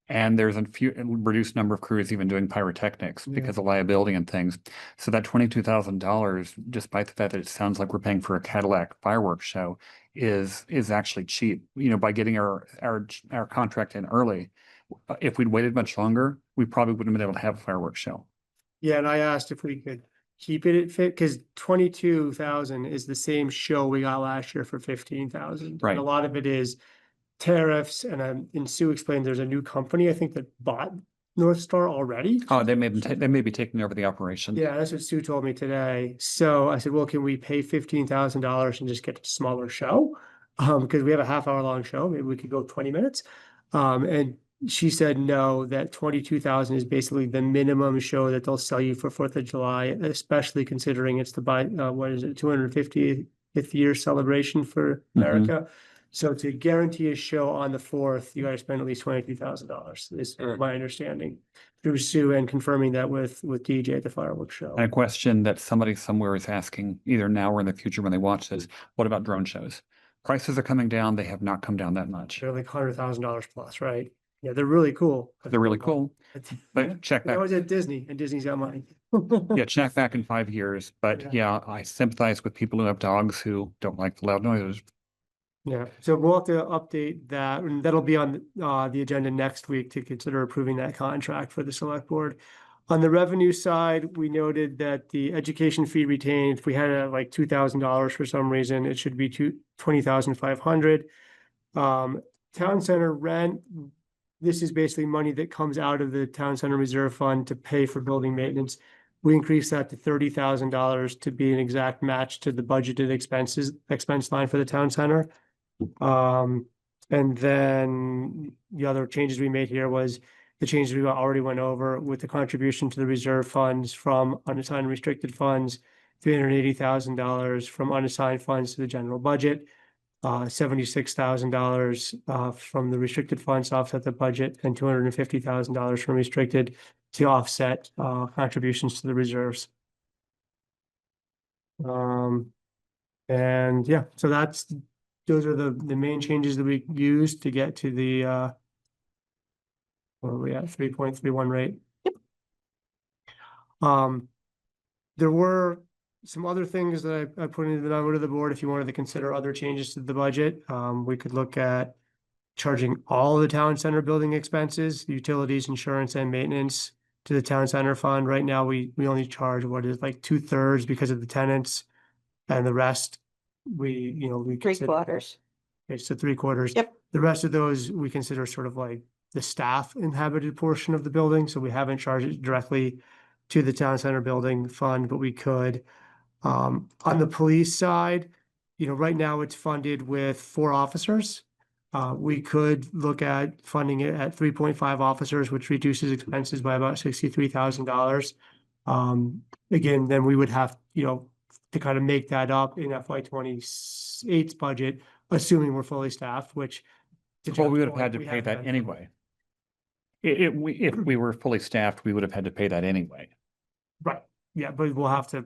And there's a reduced number of crews even doing pyrotechnics because of liability and things. So that $22,000, despite the fact that it sounds like we're paying for a Cadillac fireworks show, is actually cheap. You know, by getting our contract in early, if we'd waited much longer, we probably wouldn't have been able to have a fireworks show. Yeah, and I asked if we could keep it at fit, because 22,000 is the same show we got last year for 15,000. Right. And a lot of it is tariffs, and Sue explained there's a new company, I think, that bought North Star already. Oh, they may be taking over the operation. Yeah, that's what Sue told me today. So I said, well, can we pay $15,000 and just get a smaller show? Because we have a half-hour long show, maybe we could go 20 minutes. And she said, no, that 22,000 is basically the minimum show that they'll sell you for 4th of July, especially considering it's the 250th year celebration for America. So to guarantee a show on the 4th, you got to spend at least $22,000 is my understanding through Sue, and confirming that with DJ at the fireworks show. And a question that somebody somewhere is asking, either now or in the future when they watch this, what about drone shows? Prices are coming down. They have not come down that much. They're like $100,000 plus, right? Yeah, they're really cool. They're really cool. But check I back. was at Disney, and Disney's got money. Yeah, check back in 5 years. But yeah, I sympathize with people who have dogs who don't like the loud noises. Yeah, so we'll have to update that, and that'll be on the agenda next week to consider approving that contract for the select board. On the revenue side, we noted that the education fee retained, if we had like $2,000 for some reason, it should be $20,500. Town center rent, this is basically money that comes out of the town center reserve fund to pay for building maintenance. We increased that to $30,000 to be an exact match to the budgeted expense line for the town center. And then the other changes we made here was the changes we already went over with the contribution to the reserve funds from unassigned restricted funds, $380,000 from unassigned funds to the general budget, $76,000 from the restricted funds to offset the budget, and $250,000 from restricted to offset contributions to the reserves. And yeah, so those are the main changes that we used to get to the what are we at, 3.31 rate. There were some other things that I put into the memo to the board if you wanted to consider other changes to the budget. We could look at charging all the town center building expenses, utilities, insurance, and maintenance to the town center fund. Right now, we only charge what is like 2/3 because of the tenants, and the rest we consider- 3/4. Okay, so 3/4. Yep. The rest of those we consider sort of like the staff inhabited portion of the building, so we haven't charged it directly to the town center building fund, but we could. On the police side, right now it's funded with 4 officers. We could look at funding it at 3.5 officers, which reduces expenses by about $63,000. Again, then we would have, to kind of make that up in FY28's budget, assuming we're fully staffed, which. Well, we would have had to pay that anyway. If we were fully staffed, we would have had to pay that anyway. Right, yeah, but we'll have to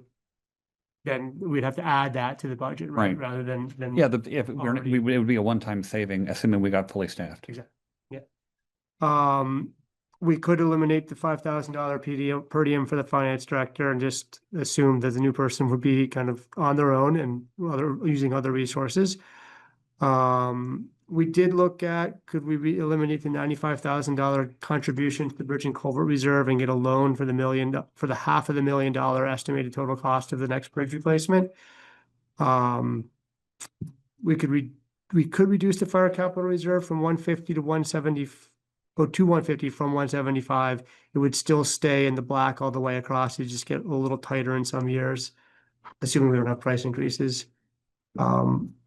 then we'd have to add that to the budget, right? Right. Rather than. Yeah, if we're, Already. it would be a one-time saving, assuming we got fully staffed. Exactly, yeah. We could eliminate the $5,000 per diem for the finance director and just assume that the new person would be kind of on their own and using other resources. We did look at, could we eliminate the $95,000 contribution to the Bridge and Culvert Reserve and get a loan for the $500,000 estimated total cost of the next bridge replacement? We could reduce the fire capital reserve from 150 to 170, or to 150 from 175. It would still stay in the black all the way across. It just get a little tighter in some years, assuming we don't have price increases.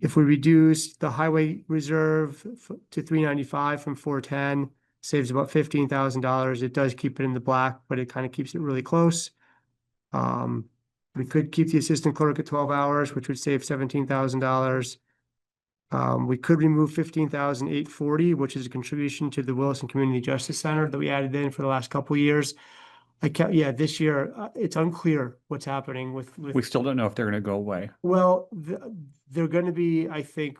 If we reduce the highway reserve to 395 from 410, saves about $15,000. It does keep it in the black, but it kind of keeps it really close. We could keep the assistant clerk at 12 hours, which would save $17,000. We could remove $15,840, which is a contribution to the Wilson Community Justice Center that we added in for the last couple of years. This year, it's unclear what's happening with. We still don't know if they're going to go away. Well, they're going to be, I think,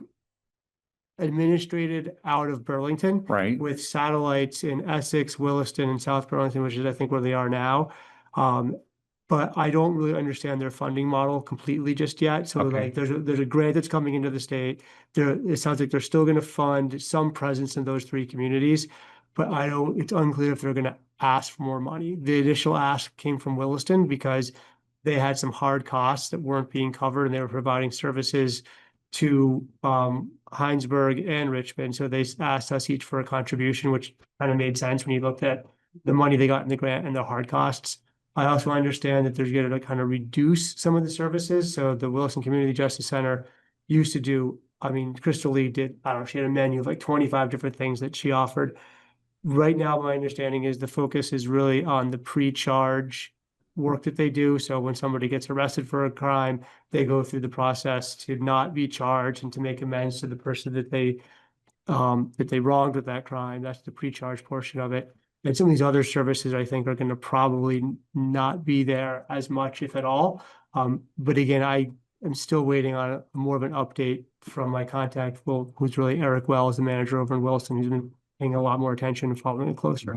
administrated out of Burlington. Right. With satellites in Essex, Williston, and South Burlington, which is, I think, where they are now. But I don't really understand their funding model completely just yet. So Okay. like there's a grant that's coming into the state. It sounds like they're still going to fund some presence in those three communities, but it's unclear if they're going to ask for more money. The initial ask came from Williston because they had some hard costs that weren't being covered and they were providing services to Heinsberg and Richmond. So they asked us each for a contribution, which kind of made sense when you looked at the money they got in the grant and the hard costs. I also understand that there's going to kind of reduce some of the services. So the Wilson Community Justice Center used to do, Crystal Lee did, I don't know, she had a menu of like 25 different things that she offered. Right now, my understanding is the focus is really on the pre-charge work that they do. So when somebody gets arrested for a crime, they go through the process to not be charged and to make amends to the person that they wronged with that crime. That's the pre-charge portion of it. And some of these other services, I think, are going to probably not be there as much, if at all. But again, I am still waiting on more of an update from my contact, who's really Eric Wells, the manager over in Wilson, who's been paying a lot more attention and following it closer.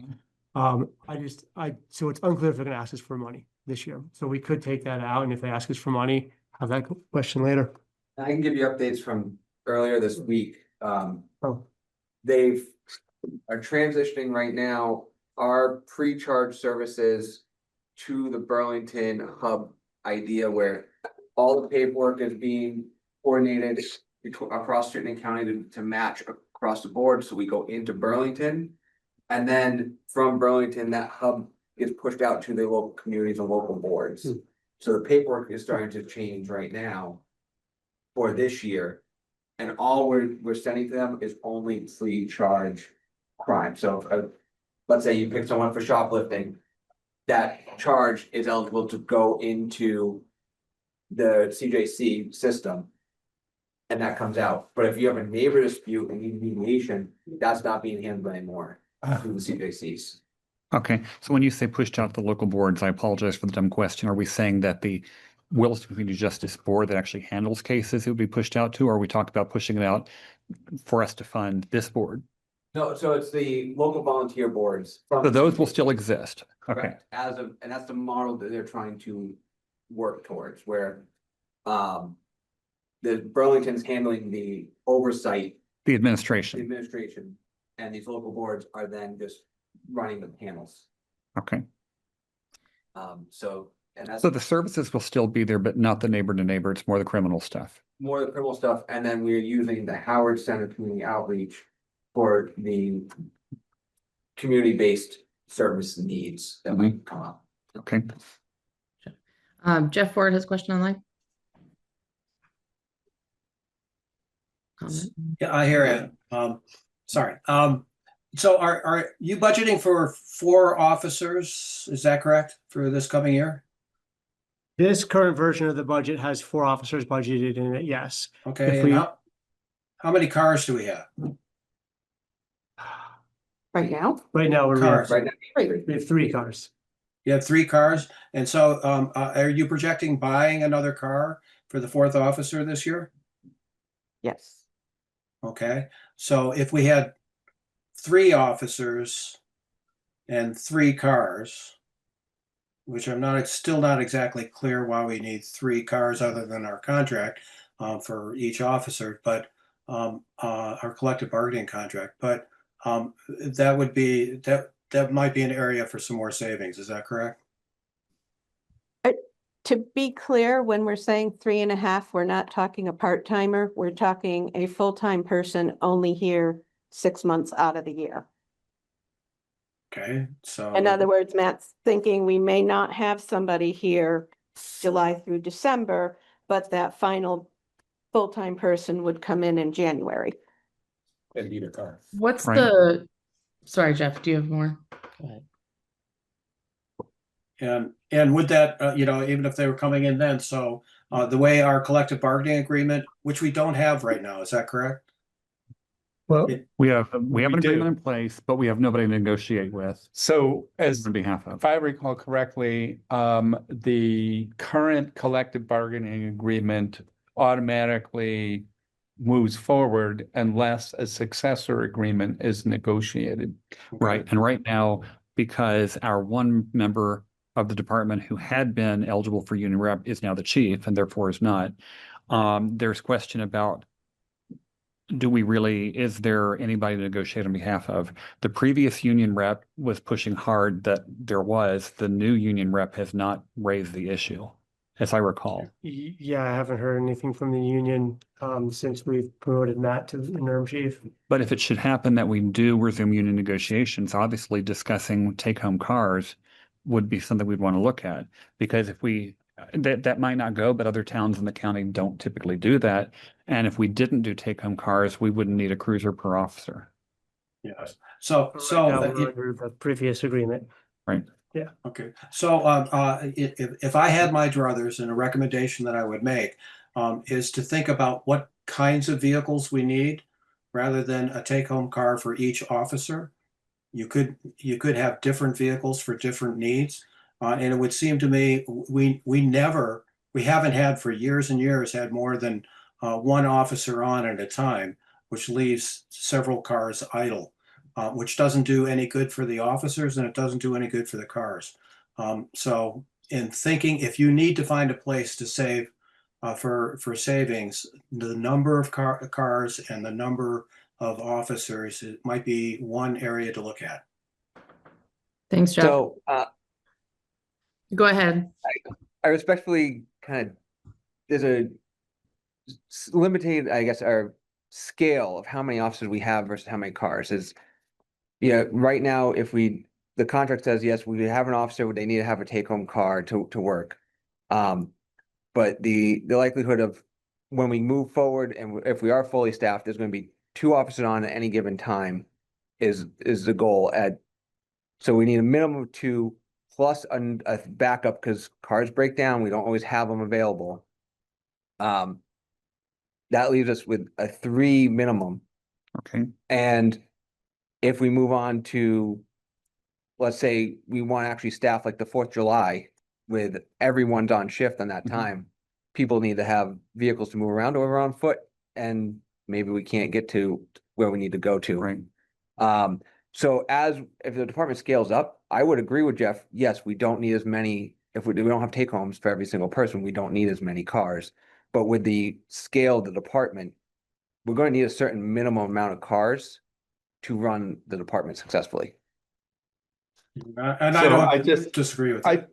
So it's unclear if they're going to ask us for money this year. So we could take that out, and if they ask us for money, have that question later. I can give you updates from earlier this week. They are transitioning right now our pre-charge services to the Burlington hub idea, where all the paperwork is being coordinated across Chittenden County to match across the board. So we go into Burlington, and then from Burlington, that hub is pushed out to the local communities and local boards. So the paperwork is starting to change right now for this year. And all we're sending to them is only free charge crime. So let's say you pick someone for shoplifting, that charge is eligible to go into the CJC system. And that comes out. But if you have a neighbor dispute and need mediation, that's not being handled anymore through the CJCs. Okay, so when you say pushed out to the local boards, I apologize for the dumb question. Are we saying that the Williston Community Justice Board that actually handles cases it would be pushed out to, or are we talking about pushing it out for us to fund this board? No, so it's the local volunteer boards. So those will still exist. Okay, Correct. And that's the model that they're trying to work towards, where the Burlington's handling the oversight, the the administration. administration, and these local boards are then just running the panels. Okay, So that's so the services will still be there, but not the neighbor to neighbor. It's more the criminal stuff. more of the criminal stuff, and then we're using the Howard Center Community Outreach for the community-based service needs that might come up. Okay, Jeff Ford has a question online. Comment? Yeah, I hear you. Sorry. So are you budgeting for 4 officers? Is that correct for this coming year? This current version of the budget has 4 officers budgeted in it, yes. Okay, If and we- how many cars do we have? Right now? Right now, Cars. Right now, we have 3 cars. You have 3 cars, and so are you projecting buying another car for the 4th officer this year? Yes. Okay, so if we had 3 officers and 3 cars, which still not exactly clear why we need 3 cars other than our contract for each officer, but our collective bargaining contract, but that would be, that might be an area for some more savings. Is that correct? To be clear, when we're saying 3.5, we're not talking a part-timer. We're talking a full-time person only here 6 months out of the year. Okay, so. In other words, Matt's thinking we may not have somebody here July through December, but that final full-time person would come in January. And need a car. What's Right. the, sorry, Jeff, do you have more? Go ahead. And would that, even if they were coming in then, so the way our collective bargaining agreement, which we don't have right now, is that correct? Well, We have an We agreement do. in place, but we have nobody to negotiate with So as on behalf of. if I recall correctly, the current collective bargaining agreement automatically moves forward unless a successor agreement is negotiated. Right, and right now, because our one member of the department who had been eligible for union rep is now the chief and therefore is not, there's question about is there anybody to negotiate on behalf of? The previous union rep was pushing hard that the new union rep has not raised the issue, as I recall. yeah, I haven't heard anything from the union since we've promoted Matt to interim chief. But if it should happen that we do resume union negotiations, obviously discussing take-home cars would be something we'd want to look at. Because if that might not go, but other towns in the county don't typically do that. And if we didn't do take-home cars, we wouldn't need a cruiser per officer. Yes. So, But so. right now we're under the previous agreement. Right. Okay, so if I had my druthers, and a recommendation that I would make is to think about what kinds of vehicles we need rather than a take-home car for each officer. You could have different vehicles for different needs, and it would seem to me we haven't had for years and years had more than one officer on at a time, which leaves several cars idle. Which doesn't do any good for the officers and it doesn't do any good for the cars. So in thinking, if you need to find a place to save for savings, the number of cars and the number of officers, it might be one area to look at. Thanks, Jeff. So, Go ahead. I respectfully there's a limited, I guess, our scale of how many officers we have versus how many cars is. Yeah, right now, the contract says, yes, we have an officer, they need to have a take-home car to work. But the likelihood of when we move forward and if we are fully staffed, there's going to be 2 officers on at any given time is the goal so we need a minimum of 2 plus a backup because cars break down. We don't always have them available. That leaves us with a 3 minimum. Okay. And if we move on to, let's say we want to actually staff like the 4th of July with everyone's on shift on that time, people need to have vehicles to move around or on foot, and maybe we can't get to where we need to go to. Right. So if the department scales up, I would agree with Jeff. Yes, we don't need as many, if we don't have take homes for every single person, we don't need as many cars. But with the scale of the department, we're going to need a certain minimum amount of cars to run the department successfully. And So I don't I just- disagree with that.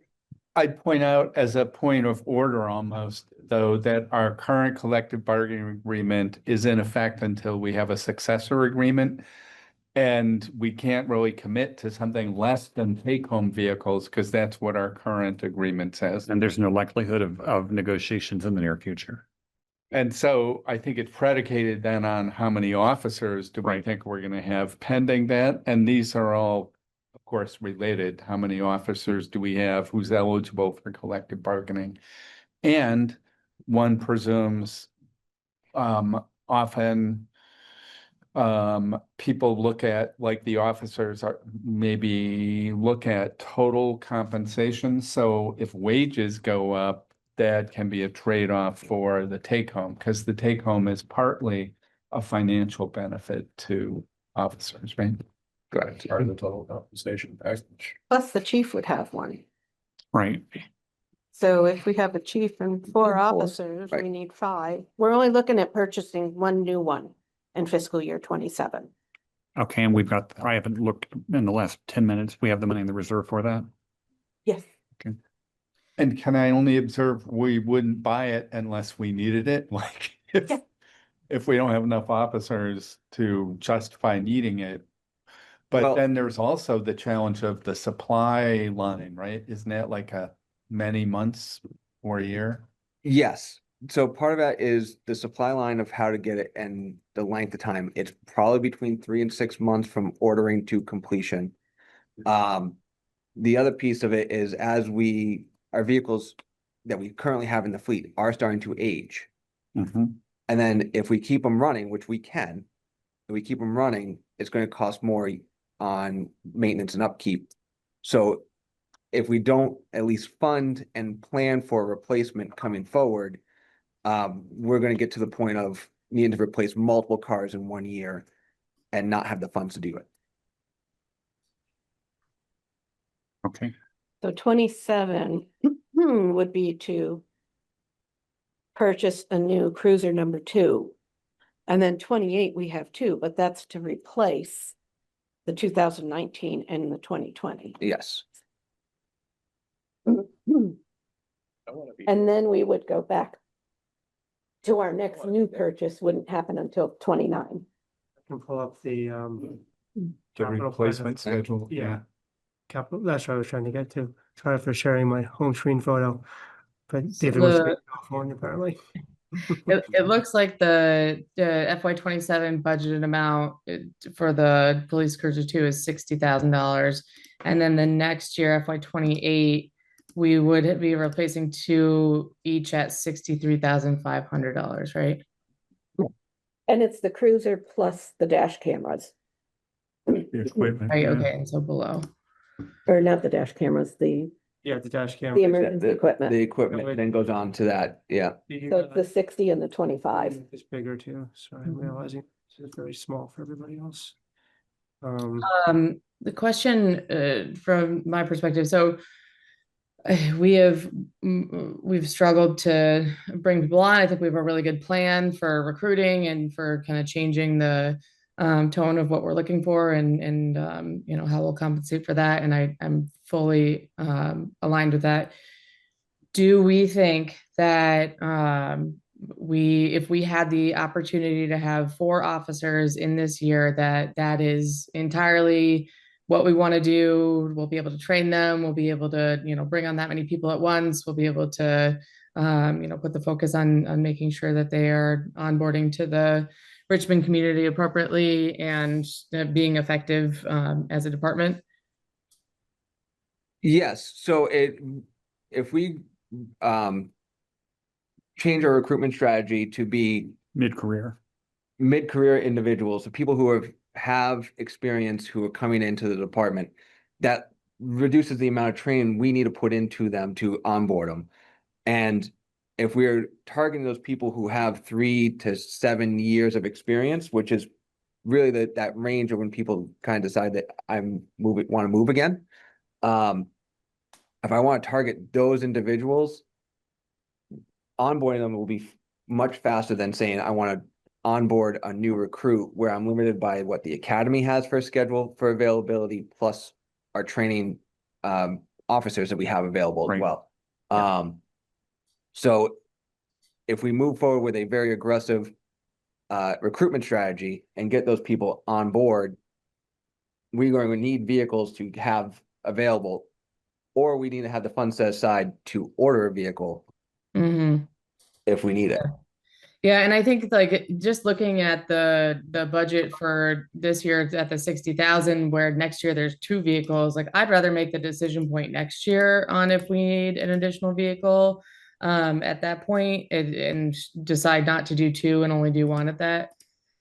I'd point out as a point of order almost, though, that our current collective bargaining agreement is in effect until we have a successor agreement. And we can't really commit to something less than take-home vehicles because that's what our current agreement says. And there's no likelihood of negotiations in the near future. And so I think it's predicated then on how many officers do we Right. think we're going to have pending that? And these are all, of course, related. How many officers do we have? Who's eligible for collective bargaining? And one presumes often people look at, like the officers are, maybe look at total compensation. So if wages go up, that can be a trade-off for the take-home, because the take-home is partly a financial benefit to officers, right? Correct. Part of the total compensation package. Plus the chief would have one. Right. So if we have a chief and 4 Four. officers, we Right. need 5. We're only looking at purchasing 1 new one in fiscal year 27. Okay, and we've got, I haven't looked in the last 10 minutes. We have the money in the reserve for that. Yes. And can I only observe, we wouldn't buy it unless we needed it? Like, Yeah. if we don't have enough officers to justify needing it. But Well- then there's also the challenge of the supply line, right? Isn't that like a many months or a year? Yes, so part of that is the supply line of how to get it and the length of time. It's probably between 3 and 6 months from ordering to completion. The other piece of it is our vehicles that we currently have in the fleet are starting to age. Mhm. And then if we keep them running, which we can, if we keep them running, it's going to cost more on maintenance and upkeep. So if we don't at least fund and plan for a replacement coming forward, we're going to get to the point of needing to replace multiple cars in 1 year and not have the funds to do it. Okay. So 27 would be to purchase a new cruiser number 2. And then 28, we have 2, but that's to replace the 2019 and the 2020. Yes. I wanna be- And then we would go back to our next new purchase wouldn't happen until 29. I can pull up the The capital replacement plan. schedule, Yeah. yeah. Capital, that's what I was trying to get to. Sorry for sharing my home screen photo. But So David was the- in California apparently. It looks like the FY27 budgeted amount for the police cruiser 2 is $60,000. And then the next year, FY28, we would be replacing 2 each at $63,500, right? And it's the cruiser plus the dash cameras, The equipment, Right, yeah. okay, and so below. or not the dash cameras, the Yeah, the dash the camera. emergency equipment. The equipment then goes on to that, yeah. So it's the 60 and the 25. It's bigger too, so I'm Mhm. realizing this is very small for everybody else. The question from my perspective, so we've struggled to bring people on. I think we have a really good plan for recruiting and for kind of changing the tone of what we're looking for and you know, how we'll compensate for that. And I'm fully aligned with that. Do we think that if we had the opportunity to have 4 officers in this year, that is entirely what we want to do? We'll be able to train them. We'll be able to, you know, bring on that many people at once. We'll be able to, you know, put the focus on making sure that they are onboarding to the Richmond community appropriately and being effective as a department. Yes, so if we change our recruitment strategy to be Mid-career. mid-career individuals, the people who have experience who are coming into the department, that reduces the amount of training we need to put into them to onboard them. And if we're targeting those people who have 3 to 7 years of experience, which is really that range of when people kind of decide that want to move again. If I want to target those individuals, onboarding them will be much faster than saying I want to onboard a new recruit where I'm limited by what the academy has for a schedule for availability, plus our training officers that we have available as Right. well. So if we move forward with a very aggressive recruitment strategy and get those people on board, we're going to need vehicles to have available, or we need to have the funds set aside to order a vehicle Mm-hmm. if we need it. Yeah, and I think like just looking at the budget for this year it's at the 60,000, where next year there's 2 vehicles. Like I'd rather make the decision point next year on if we need an additional vehicle at that point and decide not to do 2 and only do 1 at that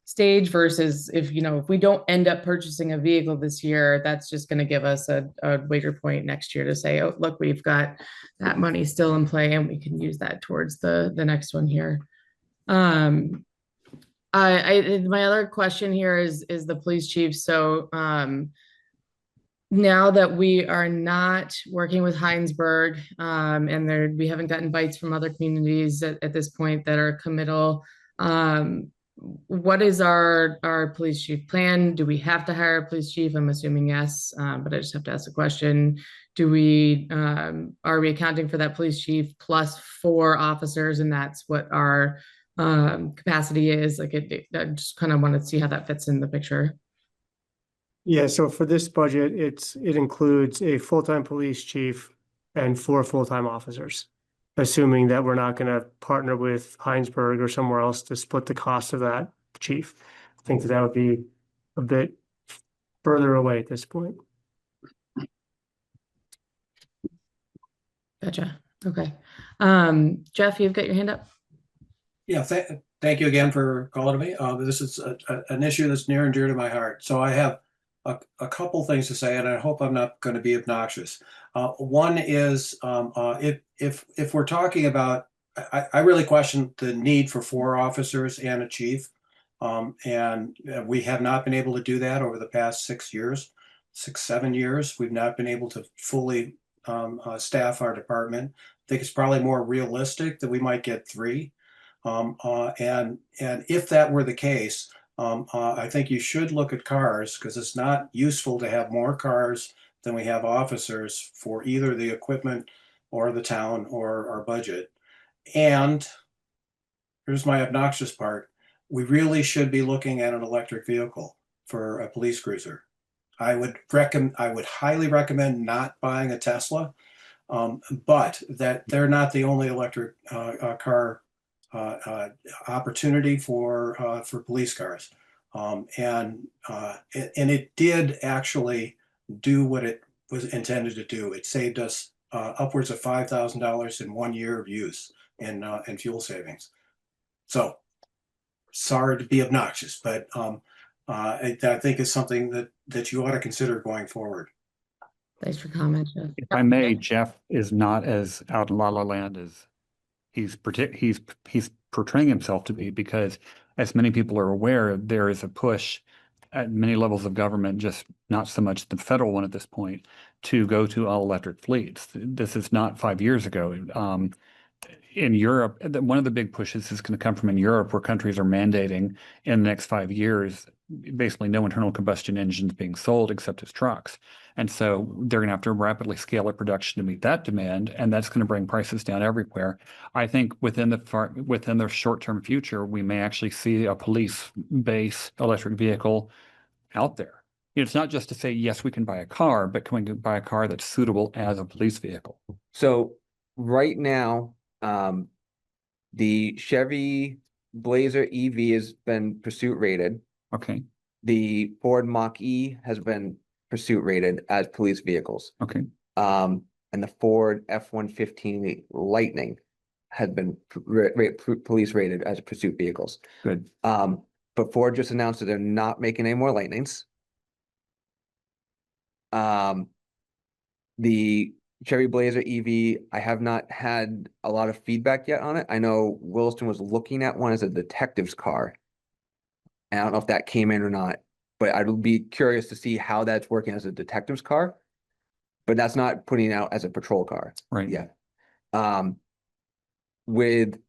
stage versus if, if we don't end up purchasing a vehicle this year, that's just going to give us a wager point next year to say, oh, look, we've got that money still in play and we can use that towards the next one here. My other question here is the police chief. So, now that we are not working with Heinsberg, and we haven't gotten bites from other communities at this point that are committal, what is our police chief plan? Do we have to hire a police chief? I'm assuming yes, but I just have to ask the question. Are we accounting for that police chief plus 4 officers, and that's what our capacity is? Like I just kind of want to see how that fits in the picture. Yeah, so for this budget, it includes a full-time police chief and 4 full-time officers, assuming that we're not going to partner with Heinsberg or somewhere else to split the cost of that chief. I think that would be a bit further away at this point. Gotcha. Okay. Jeff, you've got your hand up. Yeah, thank you again for calling me. This is an issue that's near and dear to my heart. So I have a couple things to say, and I hope I'm not going to be obnoxious. One is if we're talking about, I really question the need for 4 officers and a chief, and we have not been able to do that over the past 6 years, 7 years. We've not been able to fully staff our department. I think it's probably more realistic that we might get 3. And if that were the case, I think you should look at cars, because it's not useful to have more cars than we have officers for either the equipment or the town or our budget. And here's my obnoxious part. We really should be looking at an electric vehicle for a police cruiser. I would highly recommend not buying a Tesla, but that they're not the only electric car opportunity for police cars, and it did actually do what it was intended to do. It saved us upwards of $5,000 in 1 year of use in fuel savings. So sorry to be obnoxious, but I think it's something that you ought to consider going forward. Thanks for commenting, Jeff. If I may, Jeff is not as out in la la land as he's portraying himself to be, because as many people are aware, there is a push at many levels of government, just not so much the federal one at this point, to go to all electric fleets. This is not 5 years ago. In Europe, one of the big pushes is going to come from in Europe, where countries are mandating in the next 5 years, basically no internal combustion engines being sold except as trucks. And so they're going to have to rapidly scale up production to meet that demand, and that's going to bring prices down everywhere. I think within the short-term future, we may actually see a police-based electric vehicle out there. It's not just to say, yes, we can buy a car, but can we buy a car that's suitable as a police vehicle? So right now, the Chevy Blazer EV has been pursuit rated. Okay. The Ford Mach-E has been pursuit rated as police vehicles. Okay. And the Ford F-150 Lightning has been police rated as pursuit vehicles. Good. But Ford just announced that they're not making any more Lightnings. The Chevy Blazer EV, I have not had a lot of feedback yet on it. I know Williston was looking at one as a detective's car. And I don't know if that came in or not, but I would be curious to see how that's working as a detective's car. But that's not putting it out as a patrol car. Right. Yeah. With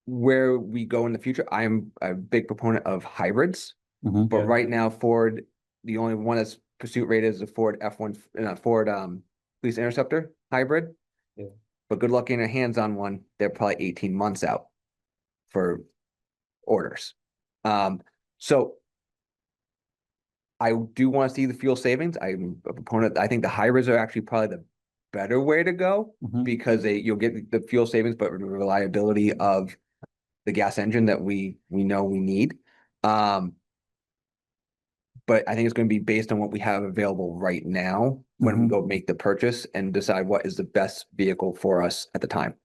where we go in the future, I'm a big proponent of hybrids. Mhm. But right now, Ford, the only one that's pursuit rated is the Ford Ford Police Interceptor hybrid. Yeah. But good luck getting your hands on one. They're probably 18 months out for orders. So I do want to see the fuel savings. I'm a proponent. I think the hybrids are actually probably the better way to go, Mhm. because you'll get the fuel savings, but the reliability of the gas engine that we know we need. But I think it's going to be based on what we have available right now when we go make the purchase and decide what is the best vehicle for us at the time.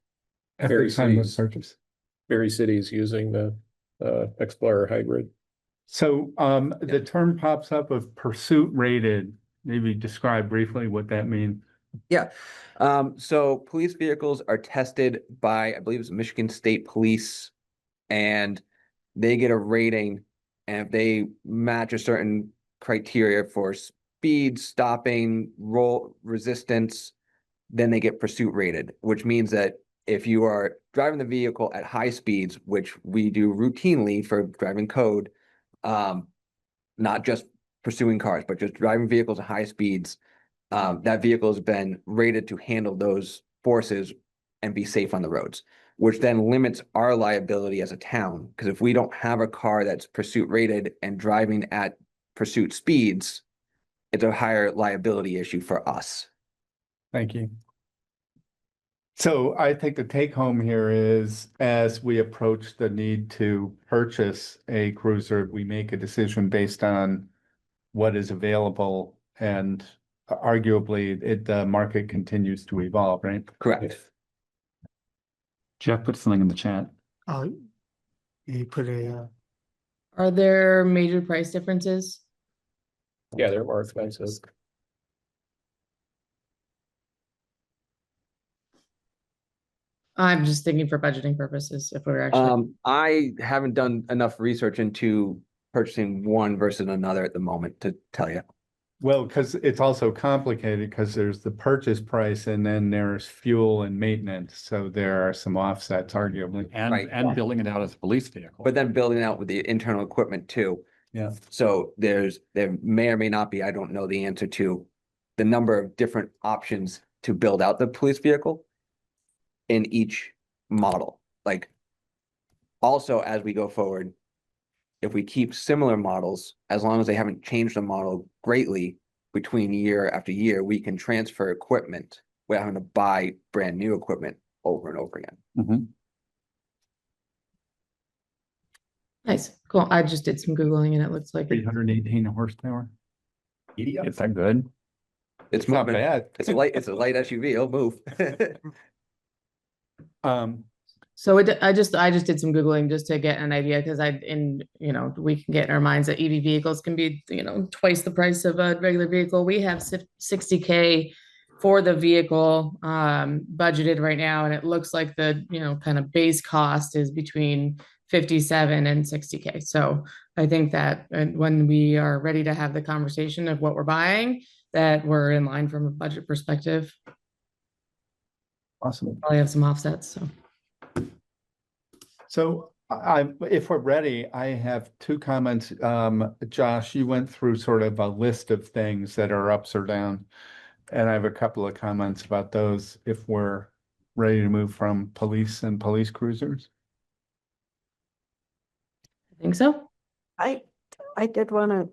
At Very the time of cities. purchase. Berry City's using the Explorer hybrid. So, the term pops up of pursuit rated. Maybe describe briefly what that means. Yeah. So police vehicles are tested by, I believe it's Michigan State Police, and they get a rating. And if they match a certain criteria for speed, stopping, roll resistance, then they get pursuit rated, which means that if you are driving the vehicle at high speeds, which we do routinely for driving code, not just pursuing cars, but just driving vehicles at high speeds, that vehicle has been rated to handle those forces and be safe on the roads, which then limits our liability as a town. Because if we don't have a car that's pursuit rated and driving at pursuit speeds, it's a higher liability issue for us. Thank you. So I think the take home here is, as we approach the need to purchase a cruiser, we make a decision based on what is available, and arguably the market continues to evolve, right? Correct. Jeff put something in the chat. You put a, Are there major price differences? Yeah, they're more expensive. I'm just thinking for budgeting purposes, if we're actually, I haven't done enough research into purchasing one versus another at the moment to tell you. Well, because it's also complicated because there's the purchase price and then there's fuel and maintenance. So there are some offsets arguably. And Right. and building it out as a police vehicle. But then building out with the internal equipment too. Yeah. So there may or may not be, I don't know the answer to the number of different options to build out the police vehicle in each model. Like, also, as we go forward, if we keep similar models, as long as they haven't changed the model greatly between year after year, we can transfer equipment without having to buy brand new equipment over and over again. Mhm. nice, cool. I just did some Googling and it looks like it 318 horsepower. Is that good? It's Not moving. bad. It's a light SUV. It'll move. So I just did some Googling just to get an idea, because we can get in our minds that EV vehicles can be, twice the price of a regular vehicle. We have 60K for the vehicle budgeted right now, and it looks like the, kind of base cost is between 57 and 60K. So I think that when we are ready to have the conversation of what we're buying, that we're in line from a budget perspective. Awesome. Probably have some offsets, so. So if we're ready, I have two comments. Josh, you went through sort of a list of things that are ups or down. And I have a couple of comments about those if we're ready to move from police and police cruisers. I think so. I did want to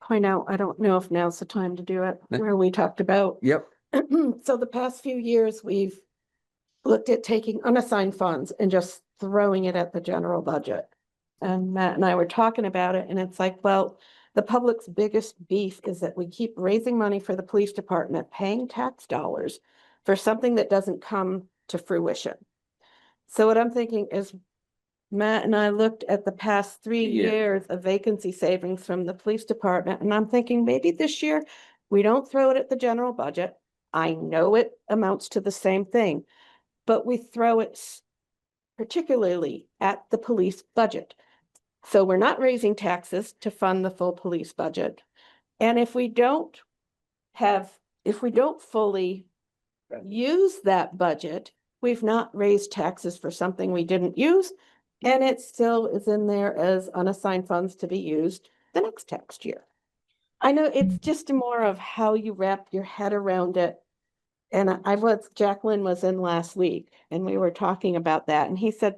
point out, I don't know if now's the time to do it, where we talked about. Yep. So the past few years, we've looked at taking unassigned funds and just throwing it at the general budget. And Matt and I were talking about it, and it's like, well, the public's biggest beef is that we keep raising money for the police department, paying tax dollars for something that doesn't come to fruition. So what I'm thinking is, Matt and I looked at the past 3 years of vacancy savings from the police department, and I'm thinking maybe this year we don't throw it at the general budget. I know it amounts to the same thing, but we throw it particularly at the police budget. So we're not raising taxes to fund the full police budget. And if we don't fully use that budget, we've not raised taxes for something we didn't use, and it still is in there as unassigned funds to be used the next tax year. I know it's just more of how you wrap your head around it. And Jacqueline was in last week, and we were talking about that, and he said,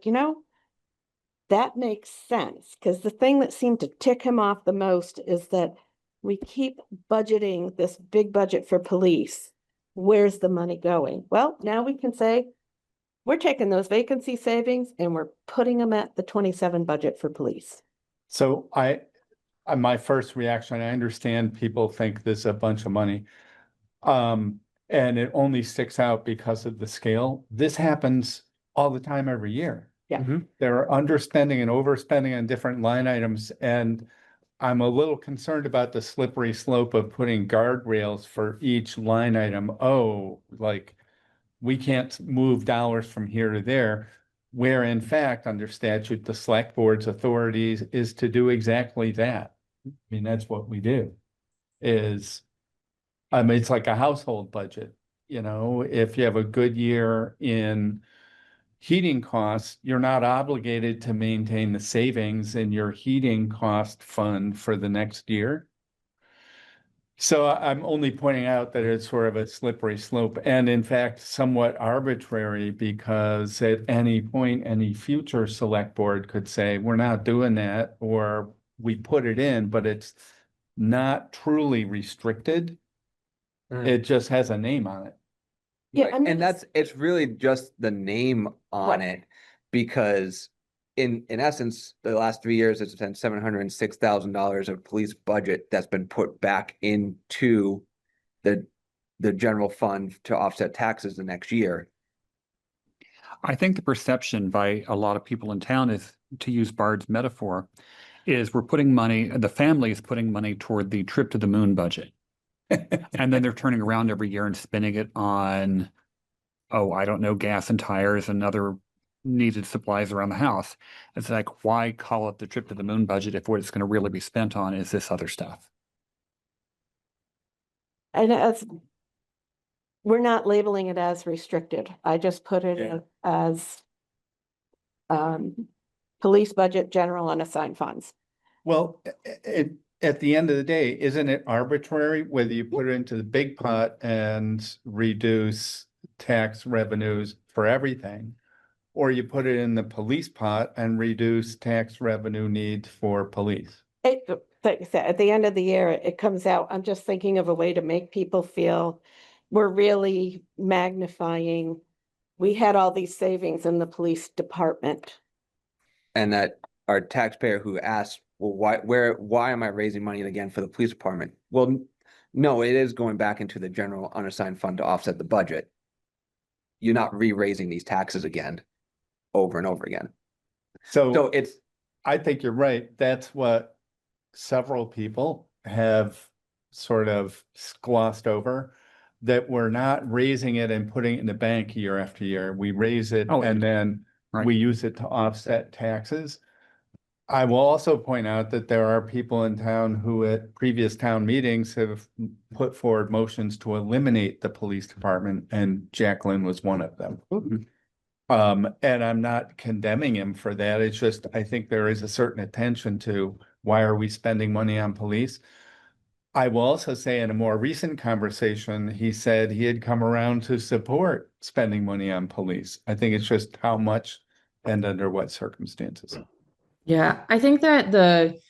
that makes sense, because the thing that seemed to tick him off the most is that we keep budgeting this big budget for police. Where's the money going? Well, now we can say, we're taking those vacancy savings and we're putting them at the 27 budget for police. So my first reaction, I understand people think this is a bunch of money. And it only sticks out because of the scale. This happens all the time every year. They're underspending and overspending on different line items, and I'm a little concerned about the slippery slope of putting guardrails for each line item. Oh, like, we can't move dollars from here to there, where in fact, under statute, the select board's authorities is to do exactly that. I mean, that's what we do, is, I mean, it's like a household budget. You know, if you have a good year in heating costs, you're not obligated to maintain the savings in your heating cost fund for the next year. So I'm only pointing out that it's sort of a slippery slope, and in fact, somewhat arbitrary, because at any point, any future select board could say, we're not doing that, or we put it in, but it's not truly restricted. It just has a name on it. Yeah, Right, I mean, and it's really just the name on Right. it, because in essence, the last 3 years, it's been $706,000 of police budget that's been put back into the general fund to offset taxes the next year. I think the perception by a lot of people in town is, to use Bard's metaphor, is we're putting money, the family is putting money toward the trip to the moon budget. And then they're turning around every year and spending it on, oh, I don't know, gas and tires and other needed supplies around the house. It's like, why call it the trip to the moon budget if what it's going to really be spent on is this other stuff? and as we're not labeling it as restricted. I just put it Yeah. as police budget, general unassigned funds. Well, at the end of the day, isn't it arbitrary whether you put it into the big pot and reduce tax revenues for everything, or you put it in the police pot and reduce tax revenue needs for police? Like I said, at the end of the year, it comes out, I'm just thinking of a way to make people feel we're really magnifying. We had all these savings in the police department. And that our taxpayer who asks, well, why am I raising money again for the police department? Well, no, it is going back into the general unassigned fund to offset the budget. You're not re-raising these taxes again, over and over again. So it's, I think you're right. That's what several people have sort of glossed over, that we're not raising it and putting it in the bank year after year. We raise it and then right. we use it to offset taxes. I will also point out that there are people in town who at previous town meetings have put forward motions to eliminate the police department, and Jacqueline was one of them. And I'm not condemning him for that. It's just, I think there is a certain attention to, why are we spending money on police? I will also say, in a more recent conversation, he said he had come around to support spending money on police. I think it's just how much and under what circumstances. Yeah, I think that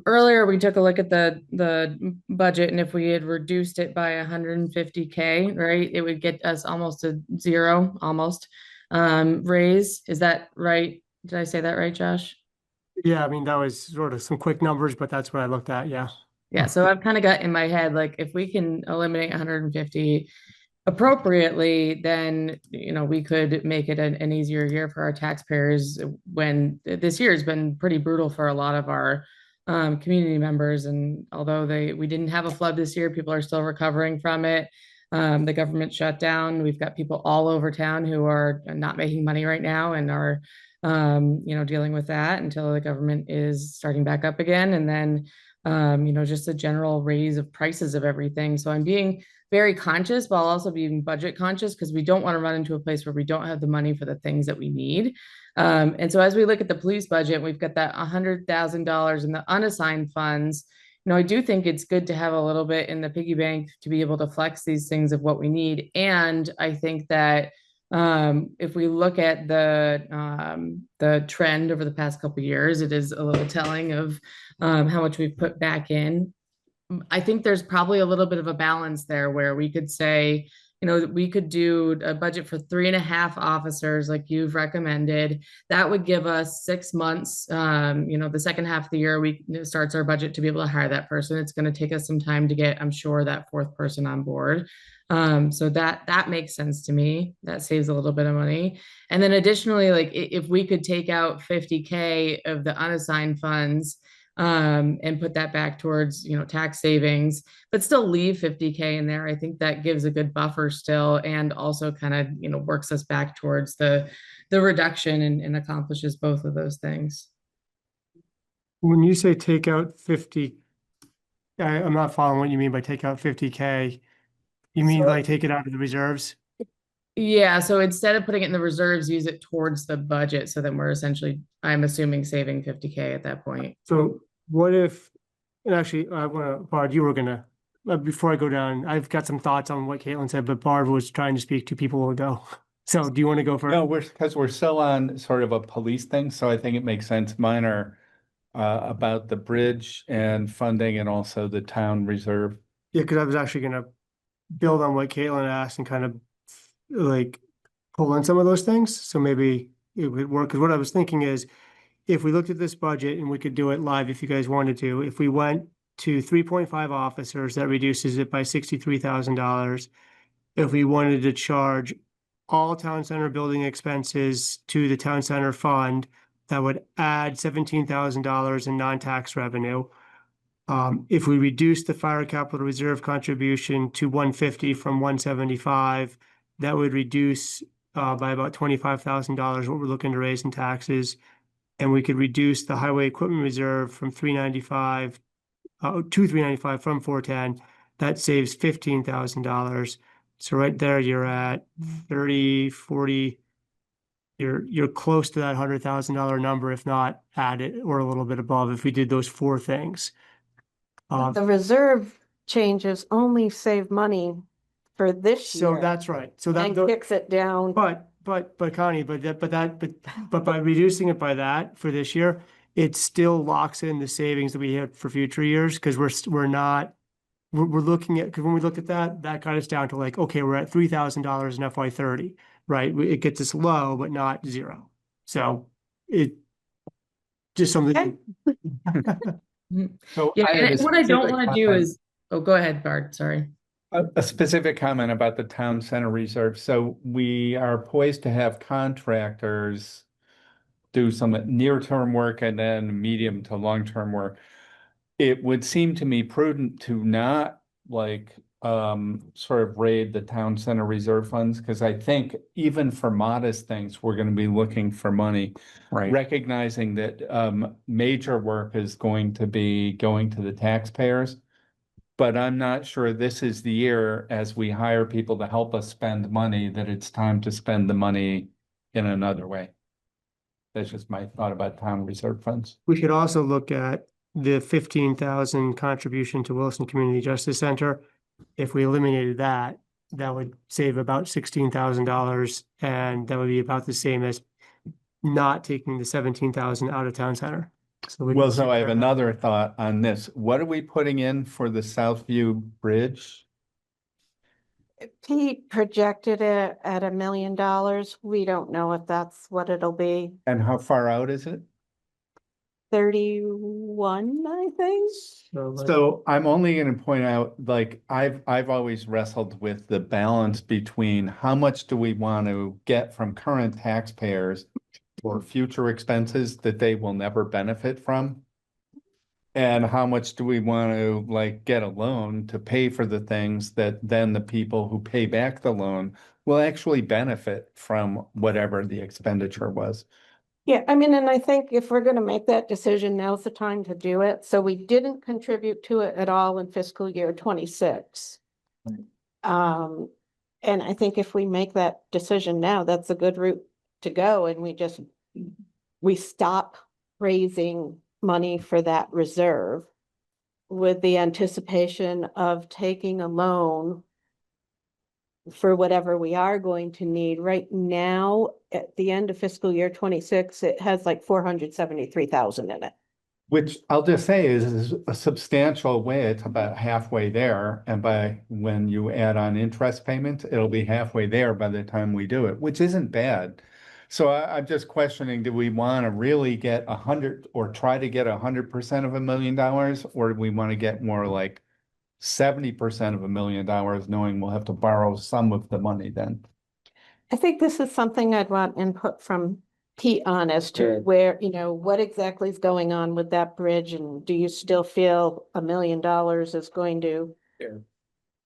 earlier we took a look at the budget, and if we had reduced it by 150K, right, it would get us almost a zero, almost raise. Is that right? Did I say that right, Josh? Yeah, I mean, that was sort of some quick numbers, but that's what I looked at, yeah. Yeah, so I've kind of got in my head, like, if we can eliminate 150 appropriately, then, you know, we could make it an easier year for our taxpayers, when this year has been pretty brutal for a lot of our community members. And although we didn't have a flood this year, people are still recovering from it. The government shut down. We've got people all over town who are not making money right now and are, you know, dealing with that until the government is starting back up again. And then, you know, just a general raise of prices of everything. So I'm being very conscious, while also being budget conscious, because we don't want to run into a place where we don't have the money for the things that we need. And so as we look at the police budget, we've got that $100,000 in the unassigned funds. You know, I do think it's good to have a little bit in the piggy bank to be able to flex these things of what we need. And I think that if we look at the trend over the past couple of years, it is a little telling of how much we've put back in. I think there's probably a little bit of a balance there, where we could say, you know, we could do a budget for 3.5 officers like you've recommended. That would give us 6 months. You know, the second half of the year, starts our budget to be able to hire that person. It's going to take us some time to get, I'm sure, that fourth person on board. So that makes sense to me. That saves a little bit of money. And then additionally, like if we could take out 50K of the unassigned funds and put that back towards, tax savings, but still leave 50K in there, I think that gives a good buffer still, and also kind of, works us back towards the reduction and accomplishes both of those things. When you say take out 50, I'm not following what you mean by take out 50K. You mean So- like take it out of the reserves? Yeah, so instead of putting it in the reserves, use it towards the budget, so that we're essentially, I'm assuming, saving 50K at that point. So what if, and actually, I want to, Barb, you were gonna, before I go down, I've got some thoughts on what Caitlin said, but Barb was trying to speak 2 people ago. So do you want to go first? No, because we're still on sort of a police thing, so I think it makes sense. Mine are about the bridge and funding and also the town reserve. Yeah, because I was actually gonna build on what Caitlin asked and kind of like pull in some of those things. So maybe it would work. Because what I was thinking is, if we looked at this budget and we could do it live if you guys wanted to, if we went to 3.5 officers, that reduces it by $63,000. If we wanted to charge all town center building expenses to the town center fund, that would add $17,000 in non-tax revenue. If we reduce the fire capital reserve contribution to 150 from 175, that would reduce by about $25,000 what we're looking to raise in taxes. And we could reduce the highway equipment reserve from 395 to 395 from 410. That saves $15,000. So right there, you're at 30, 40. You're close to that $100,000 number, if not at it or a little bit above, if we did those 4 things. The reserve changes only save money for this So year that's right. So that, and kicks it down. but Connie, but by reducing it by that for this year, it still locks in the savings that we have for future years, because we're looking at, because when we looked at that got us down to like, okay, we're at $3,000 in FY30, right? It gets us low, but not zero. So it just something. So Yeah, I have and a what I don't specific want to do comment. is, oh, go ahead, Bart, sorry. A specific comment about the town center reserve. So we are poised to have contractors do some near-term work and then medium to long-term work. It would seem to me prudent to not sort of raid the town center reserve funds, because I think even for modest things, we're going to be looking for money. Right. Recognizing that major work is going to be going to the taxpayers. But I'm not sure this is the year, as we hire people to help us spend money, that it's time to spend the money in another way. That's just my thought about town reserve funds. We could also look at the 15,000 contribution to Wilson Community Justice Center. If we eliminated that, that would save about $16,000, and that would be about the same as not taking the 17,000 out of town center. So Well, so I have another thought on this. What are we putting in for the Southview Bridge? Pete projected it at $1 million. We don't know if that's what it'll be. And how far out is it? 31, I think. So I'm only going to point out, I've always wrestled with the balance between how much do we want to get from current taxpayers for future expenses that they will never benefit from, and how much do we want to get a loan to pay for the things that then the people who pay back the loan will actually benefit from whatever the expenditure was. Yeah, I mean, and I think if we're gonna make that decision, now's the time to do it. So we didn't contribute to it at all in fiscal year 26. And I think if we make that decision now, that's a good route to go, and we stop raising money for that reserve with the anticipation of taking a loan for whatever we are going to need. Right now, at the end of fiscal year 26, it has like 473,000 in it. Which I'll just say is a substantial way. It's about halfway there. And when you add on interest payments, it'll be halfway there by the time we do it, which isn't bad. So I'm just questioning, do we want to really get 100 or try to get 100% of $1 million, or do we want to get more like 70% of $1 million, knowing we'll have to borrow some of the money then. I think this is something I'd want input from Pete on as to Yeah. where, what exactly is going on with that bridge, and do you still feel $1 million is going to Yeah.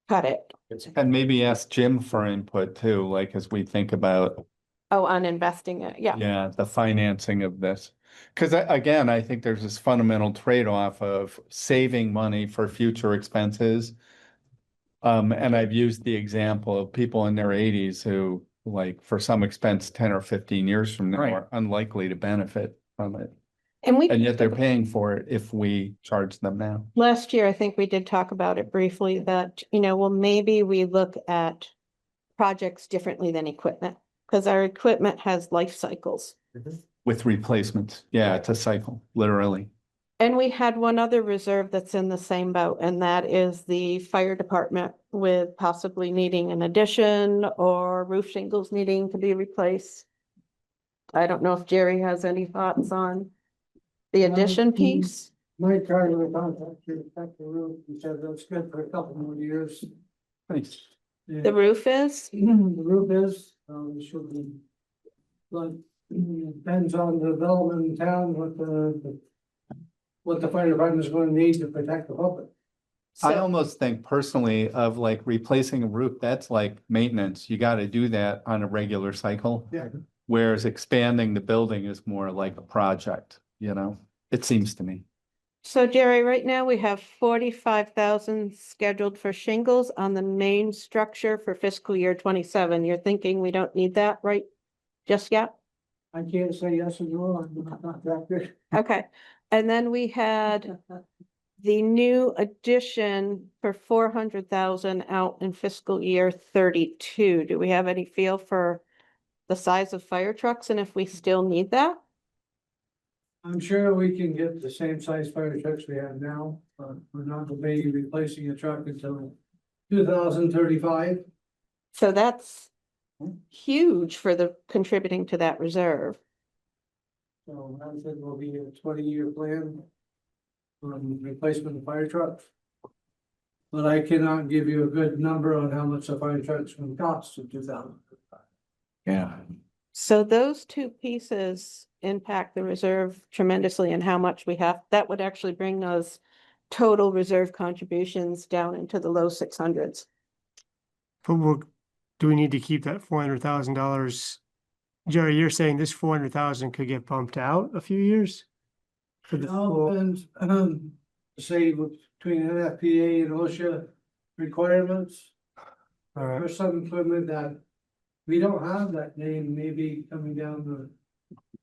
cut it? And maybe ask Jim for input too, like as we think about, Oh, on investing it, yeah. yeah, the financing of this. Because again, I think there's this fundamental trade-off of saving money for future expenses. And I've used the example of people in their 80s who, like, for some expense 10 or 15 years from now Right. are unlikely to benefit from it. And And yet they're paying for it if we charge them now. last year, I think we did talk about it briefly, that, well, maybe we look at projects differently than equipment, because our equipment has life cycles. With replacements. Yeah, it's a cycle, literally. And we had one other reserve that's in the same boat, and that is the fire department with possibly needing an addition or roof shingles needing to be replaced. I don't know if Jerry has any thoughts on the addition piece. My card with contact to affect the roof, he said that's good for a couple more years. Nice. Yeah. The roof is, The roof is, should be. But depends on the development in town, what the fire department is gonna need to protect the public. I so, almost think personally of like replacing a roof, that's like maintenance. You got to do that on a regular cycle. Yeah. Whereas expanding the building is more like a project, it seems to me. so Jerry, right now we have 45,000 scheduled for shingles on the main structure for fiscal year 27. You're thinking we don't need that, right? Just yet? I can't say yes or no, I'm not contractor. Okay, and then we had the new addition for 400,000 out in fiscal year 32. Do we have any feel for the size of fire trucks and if we still need that? I'm sure we can get the same size fire trucks we have now, but we're not gonna be replacing a truck until 2035. So that's huge for the contributing to that reserve. So I think will be a 20-year plan on replacement of fire trucks. But I cannot give you a good number on how much a fire truck's gonna cost in 2035. Yeah. So those two pieces impact the reserve tremendously and how much we have. That would actually bring those total reserve contributions down into the low 600s. But do we need to keep that $400,000? Jerry, you're saying this 400,000 could get bumped out a few years? For the full, And say between NFPA and OSHA requirements, all right. there's some equipment that we don't have that name maybe coming down the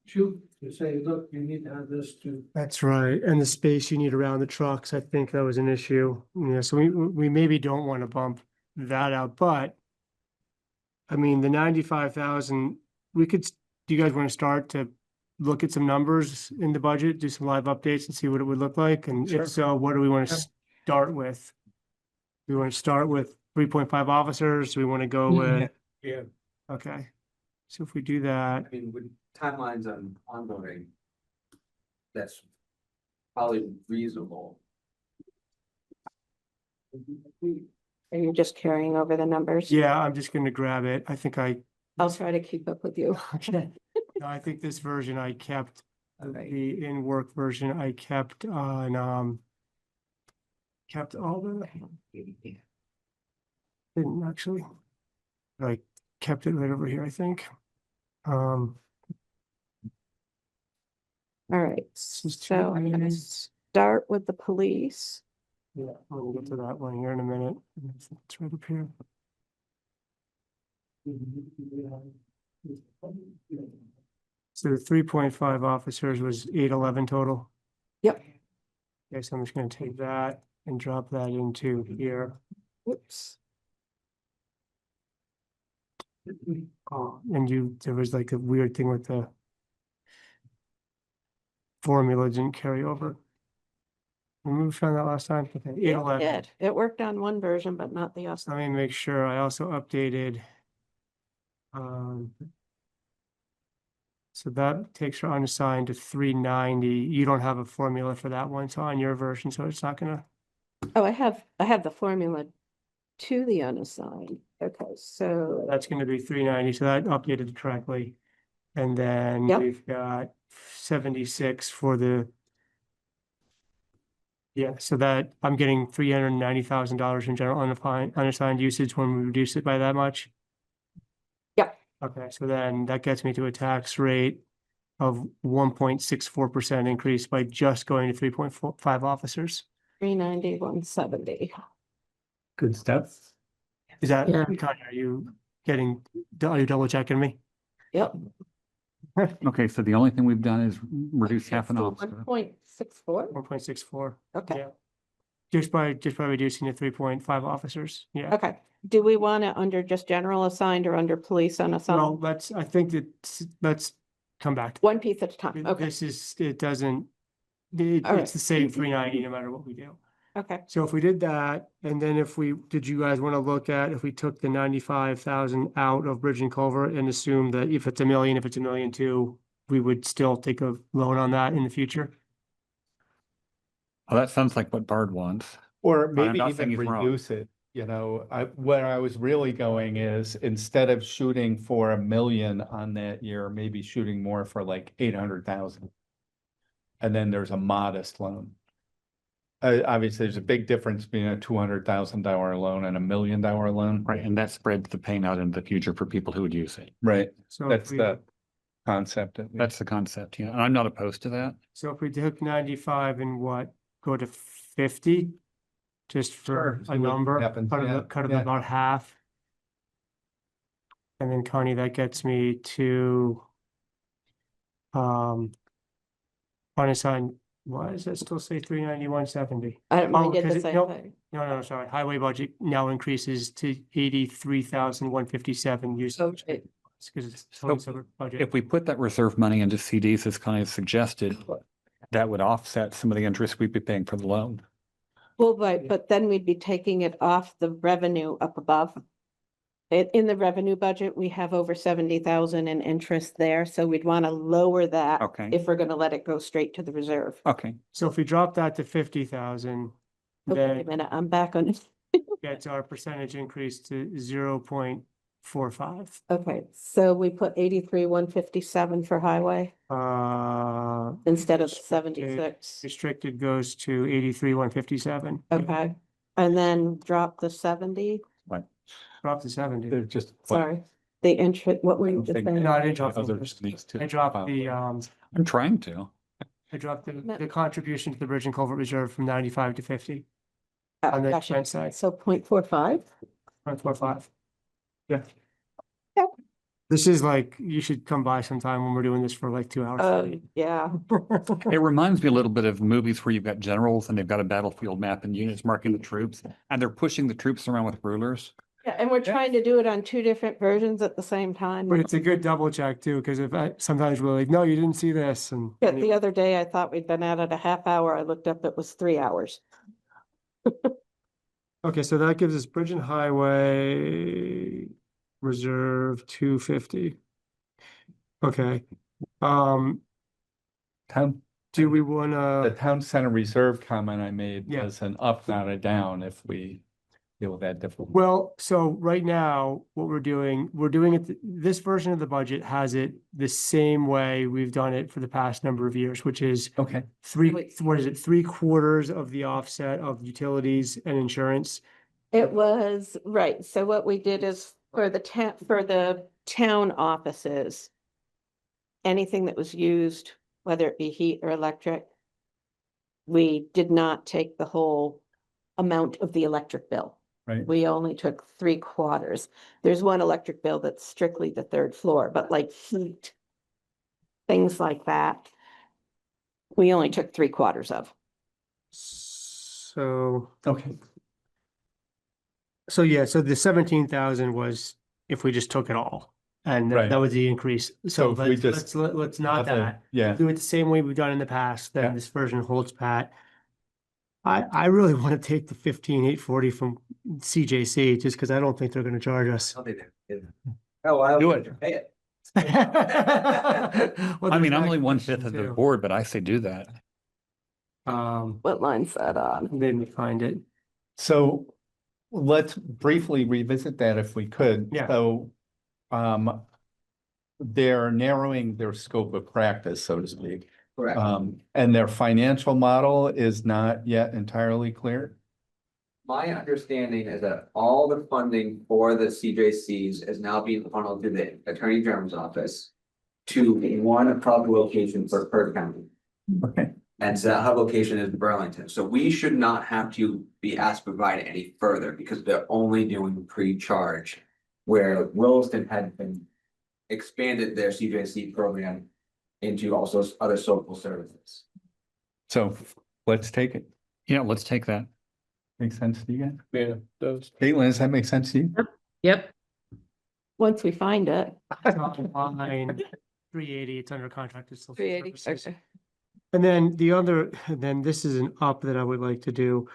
chute to say, look, you need to have this too. That's right, and the space you need around the trucks, I think that was an issue. Yeah, so we maybe don't want to bump that out, but I mean, the 95,000, do you guys want to start to look at some numbers in the budget, do some live updates and see what it would look like? And Sure. if so, what do we want to start with? Do we want to start with 3.5 officers? Do we want to go with? Yeah. Okay, so if we do that, I mean, with timelines on onboarding, that's probably reasonable. Are you just carrying over the numbers? yeah, I'm just gonna grab it. I think I'll try to keep up with you. okay. No, I think this version I kept, the in-work version I kept on, kept all the, didn't actually. I kept it right over here, I think. All right, is so I'm gonna start with the police. Yeah, we'll get to that one here in a minute. It's right up here. So the 3.5 officers was 811 total. Yep. Okay, so I'm just gonna take that and drop that into here. Whoops. And there was like a weird thing with the formula didn't carry over. Remember we found that last time? Okay, Yeah, 811. it did. It worked on one version, but not the other. Let me make sure I also updated. So that takes your unassigned to 390. You don't have a formula for that one, so on your version, so it's not gonna. Oh, I have the formula to the unassigned. Okay, so That's gonna be 390, so that updated correctly. And then Yep. we've got 76 for the. Yeah, so that I'm getting $390,000 in general unassigned usage when we reduce it by that much. Yep. Okay, so then that gets me to a tax rate of 1.64% increase by just going to 3.5 officers. 390, 170. Good stuff. Is that, Yeah. Tanya, are you double checking me? Yep. Okay, so the only thing we've done is reduce half an officer. 1.64. 1.64. Okay. Yeah. Just by reducing to 3.5 officers, yeah. Okay. Do we want it under just general assigned or under police unassigned? Well, I think that, let's come back. One piece at a time. Okay. This is, it doesn't, All right. it's the same 390 no matter what we do. Okay. So if we did that, and then did you guys want to look at if we took the 95,000 out of bridge and culvert and assume that if it's $1 million, if it's $1.2 million, we would still take a loan on that in the future? Oh, that sounds like what Bard wants. Or I'm maybe not even saying he's wrong. reduce it, where I was really going is instead of shooting for $1 million on that year, maybe shooting more for like 800,000. And then there's a modest loan. Obviously, there's a big difference between a $200,000 loan and $1 million loan. Right, and that spreads the pain out into the future for people who would use it. Right, So if that's we, the concept. at least. That's the concept, yeah, and I'm not opposed to that. so if we took 95 and go to 50, just for Sure, a see what number, happens, cut yeah, it, cut it yeah. about half. And then Connie, that gets me to unassigned, why does that still say 390, 170? I did because the it- same nope. thing. No, sorry, highway budget now increases to 83,157 usage. Okay. Because it's So totally separate budget. If we put that reserve money into CDs as kind of suggested, that would offset some of the interest we'd be paying for the loan. Well, right, but then we'd be taking it off the revenue up above. In the revenue budget, we have over 70,000 in interest there, so we'd want to lower that. Okay. If we're gonna let it go straight to the reserve. Okay, So if we drop that to 50,000, Okay, wait a then minute, I'm back on. gets our percentage increase to 0.45. Okay, so we put 83, 157 for highway instead of 76. Restricted goes to 83, 157. Okay, and then drop the 70, Drop to 70. They're just. sorry, the interest, what were you just saying? No, I didn't drop the Others interest. needs to I dropped follow. the, I'm trying to. I dropped No. the contribution to the bridge and culvert reserve from 95 to 50 Oh, on the gotcha. expense side, So 0.45? 0.45. Yeah. Yep. This is like, you should come by sometime when we're doing this for like 2 hours. Oh, yeah. It reminds me a little bit of movies where you've got generals and they've got a battlefield map and units marking the troops, and they're pushing the troops around with rulers. Yeah, and we're trying to do it on 2 different versions at the same time. But it's a good double check too, because sometimes we're like, no, you didn't see this, and Yeah, the other day I thought we'd been at it a half hour. I looked up, it was 3 hours. okay, so that gives us bridge and highway reserve 250. Okay, Town, do we the wanna, town center reserve comment I made Yeah. was an up, not a down if we deal with that differently. well, so right now, what we're doing it, this version of the budget has it the same way we've done it for the past number of years, which is Okay, Wait. what is it, 3/4 of the offset of utilities and insurance. It was, right, so what we did is for the town offices, anything that was used, whether it be heat or electric, we did not take the whole amount of the electric bill. right. We only took 3/4. There's one electric bill that's strictly the 3rd floor, but like heat, things like that, we only took 3/4 of. So, Okay, so yeah, so the 17,000 was if we just took it all, and Right. that was the increase. So So if we let's not have a- that. yeah, Do it the same way we've done in the past, Yeah. then this version holds pat. I really want to take the 15,840 from CJC just because I don't think they're going to charge us. Oh, I Do it. pay it. Well, I mean, there's I'm only that 1/5 question of the too. board, but I say do that. What line's that on? Made me find it. So let's briefly revisit that if we could. Yeah. So, they're narrowing their scope of practice, so to speak. Correct. And their financial model is not yet entirely clear. My understanding is that all the funding for the CJCs is now being funneled to the Attorney General's office to one hub location for per county. Okay. And so that hub location is Burlington. So we should not have to be asked to provide any further because they're only doing pre-charge. Where Williston had been expanded their CJC program into also other social services. So let's take it. Yeah, let's take that. Makes sense to you guys? Yeah, those. Caitlin, does that make sense to you? Yep. Once we find it. It's on line 380, it's under contract. It's still 380, services. okay. And then the other, then this is an up that I would like to do.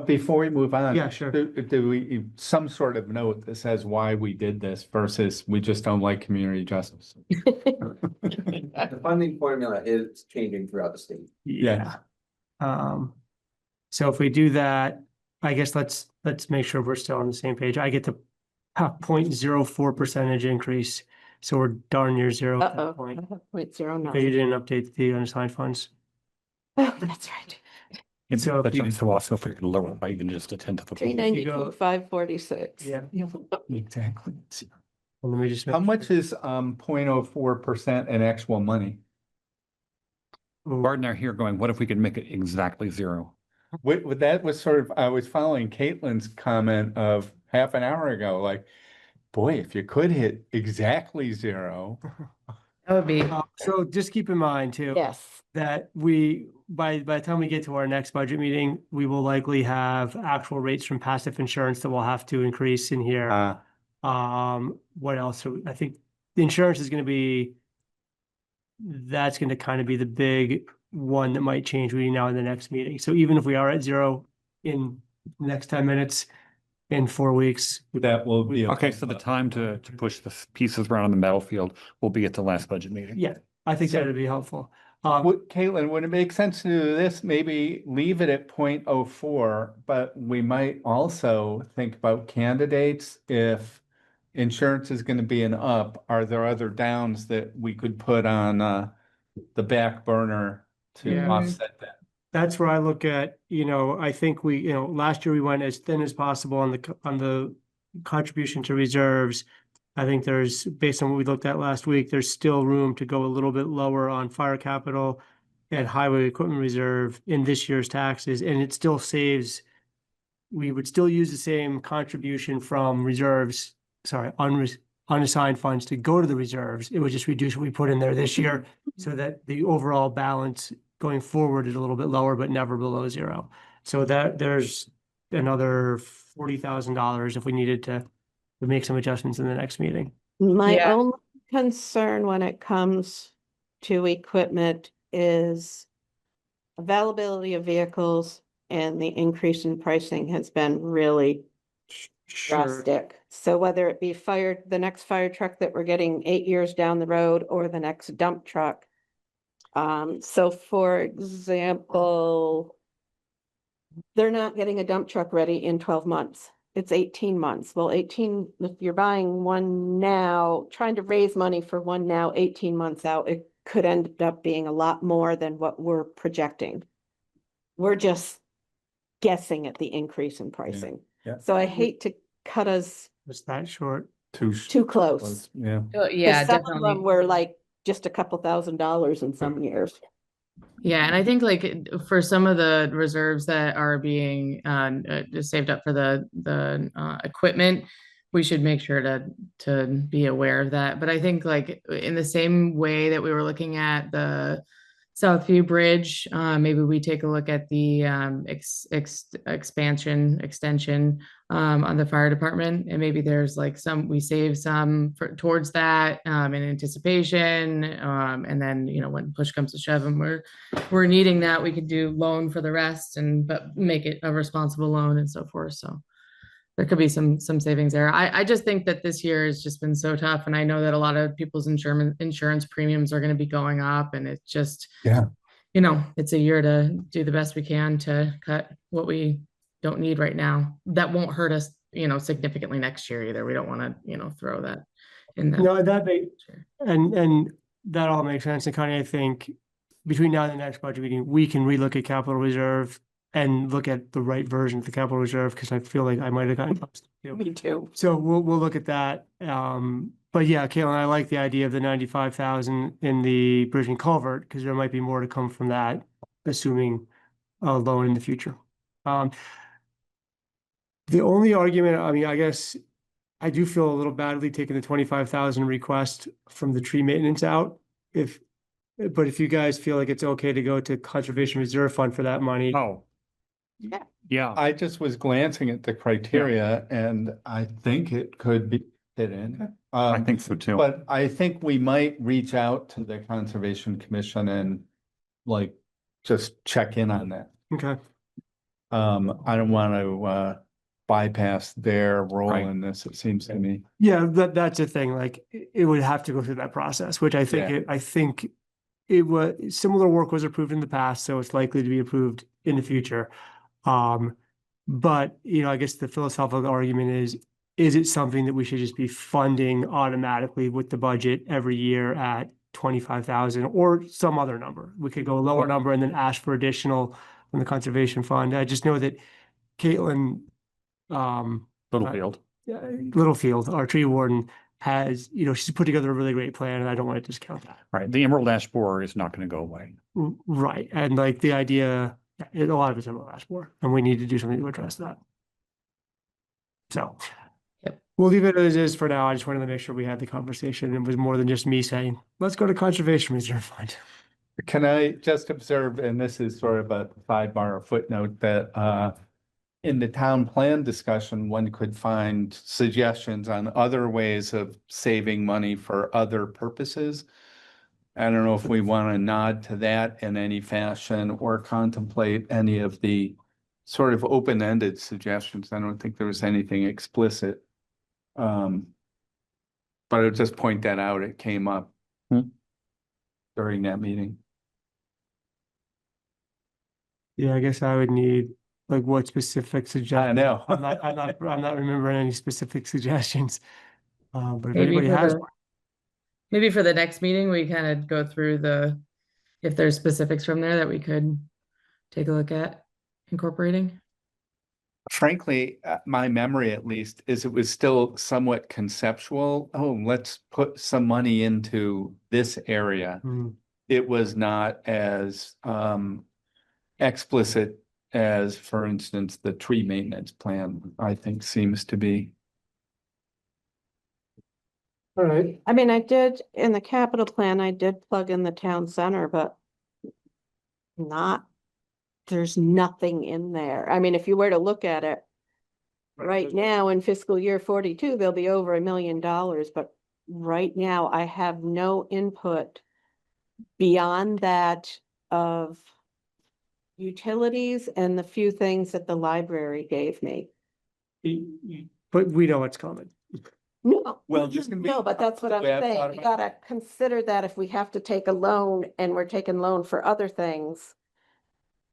Before we move on. Yeah, sure. Do we, some sort of note that says why we did this versus we just don't like community justice? The funding formula is changing throughout the state. Yeah. So if we do that, I guess let's make sure we're still on the same page. I get the 0.04% increase. So we're darn near zero at that Uh-oh, point. 0.09. Okay, you didn't update the unassigned funds. Oh, that's right. It's So if but you- so also if we can lower it by even just a tenth of a point. 392, 546. Yeah. Exactly. Well, let me just. How much is 0.04% in actual money? Gardner here going, what if we could make it exactly zero? That was sort of, I was following Caitlin's comment of half an hour ago, like, boy, if you could hit exactly zero. That would be, So just keep in mind too. Yes. That we, by the time we get to our next budget meeting, we will likely have actual rates from passive insurance that we'll have to increase in here. What else? So I think the insurance is gonna be, that's gonna kind of be the big one that might change between now and the next meeting. So even if we are at zero in the next 10 minutes, in 4 weeks. That will be. Okay, so the time to push the pieces around on the battlefield will be at the last budget meeting. Yeah, I think that would be helpful. Caitlin, would it make sense to do this? Maybe leave it at 0.04, but we might also think about candidates. If insurance is going to be an up, are there other downs that we could put on the back burner to Yeah. offset that? That's where I look at, I think we, last year we went as thin as possible on the contribution to reserves. I think there's, based on what we looked at last week, there's still room to go a little bit lower on fire capital and highway equipment reserve in this year's taxes, and it still saves. We would still use the same contribution from reserves, unassigned funds to go to the reserves. It would just reduce what we put in there this year so that the overall balance going forward is a little bit lower, but never below zero. So that there's another $40,000 if we needed to make some adjustments in the next meeting. My Yeah. only concern when it comes to equipment is availability of vehicles, and the increase in pricing has been really drastic. So whether it be the next fire truck that we're getting 8 years down the road, or the next dump truck. So for example, they're not getting a dump truck ready in 12 months. It's 18 months. Well, if you're buying one now, trying to raise money for one now, 18 months out, it could end up being a lot more than what we're projecting. We're just guessing at the increase in pricing. Yeah. So I hate to cut us Was that short? too close. Yeah. yeah, Some of definitely. them were like just a couple $1,000s in some years. Yeah, and I think like for some of the reserves that are being just saved up for the equipment, we should make sure to be aware of that. But I think like in the same way that we were looking at the Southview Bridge, maybe we take a look at the extension on the fire department, and maybe there's like we save some towards that in anticipation, and then when push comes to shove and we're needing that, we could do loan for the rest, but make it a responsible loan and so forth. So there could be some savings there. I just think that this year has just been so tough, and I know that a lot of people's insurance premiums are going to be going up, and it's just, it's a year to do the best we can to cut what we don't need right now. That won't hurt us, significantly next year either. We don't want to, throw that in that. No, and that all makes sense. And Connie, I think between now and the next budget meeting, we can relook at capital reserve and look at the right version of the capital reserve, because I feel like I might have gotten lost. Me too. So we'll look at that. But yeah, Caitlin, I like the idea of the 95,000 in the bridge and culvert, because there might be more to come from that, assuming a loan in the future. The only argument, I mean, I guess I do feel a little badly taking the 25,000 request from the tree maintenance out. But if you guys feel like it's okay to go to conservation reserve fund for that money. Oh, Yeah. yeah. I just was glancing at the criteria and I think it could be fit in. I think so too. But I think we might reach out to the Conservation Commission and like just check in on that. Okay. I don't want to bypass their role Right. in this, it seems to me. Yeah, that's a thing. Like it would have to go through that process, which I think Yeah. I think it was similar work was approved in the past, so it's likely to be approved in the future. But I guess the philosophical argument is it something that we should just be funding automatically with the budget every year at 25,000 or some other number? We could go a lower number and then ask for additional from the conservation fund. I just know that Caitlin, Littlefield. Littlefield, our tree warden, has, she's put together a really great plan, and I don't want to discount that. Right. The emerald ash borer is not going to go away. Right. And like the idea, a lot of it's in the last war, and we need to do something to address that. So Yep. We'll leave it as is for now. I just wanted to make sure we had the conversation. It was more than just me saying, let's go to conservation reserve fund. Can I just observe, and this is sort of a sidebar or footnote, that in the town plan discussion, one could find suggestions on other ways of saving money for other purposes. I don't know if we want to nod to that in any fashion or contemplate any of the sort of open-ended suggestions. I don't think there was anything explicit. But I'll just point that out. It came up during that meeting. Yeah, I guess I would need like what specific suggestions. I know. I'm not remembering any specific suggestions. But if Maybe anybody for has the- one. Maybe for the next meeting, we kind of go through if there's specifics from there that we could take a look at incorporating. Frankly, my memory at least is it was still somewhat conceptual. Oh, let's put some money into this area. It was not as explicit as, for instance, the tree maintenance plan, I think seems to be. All right. I mean, I did, in the capital plan, I did plug in the town center, but there's nothing in there. I mean, if you were to look at it, right now in fiscal year 42, there'll be over $1 million, but right now I have no input beyond that of utilities and the few things that the library gave me. But we know what's coming. No. Well, just gonna be- No, but that's what I'm we have saying. thought We about- gotta consider that if we have to take a loan and we're taking loan for other things.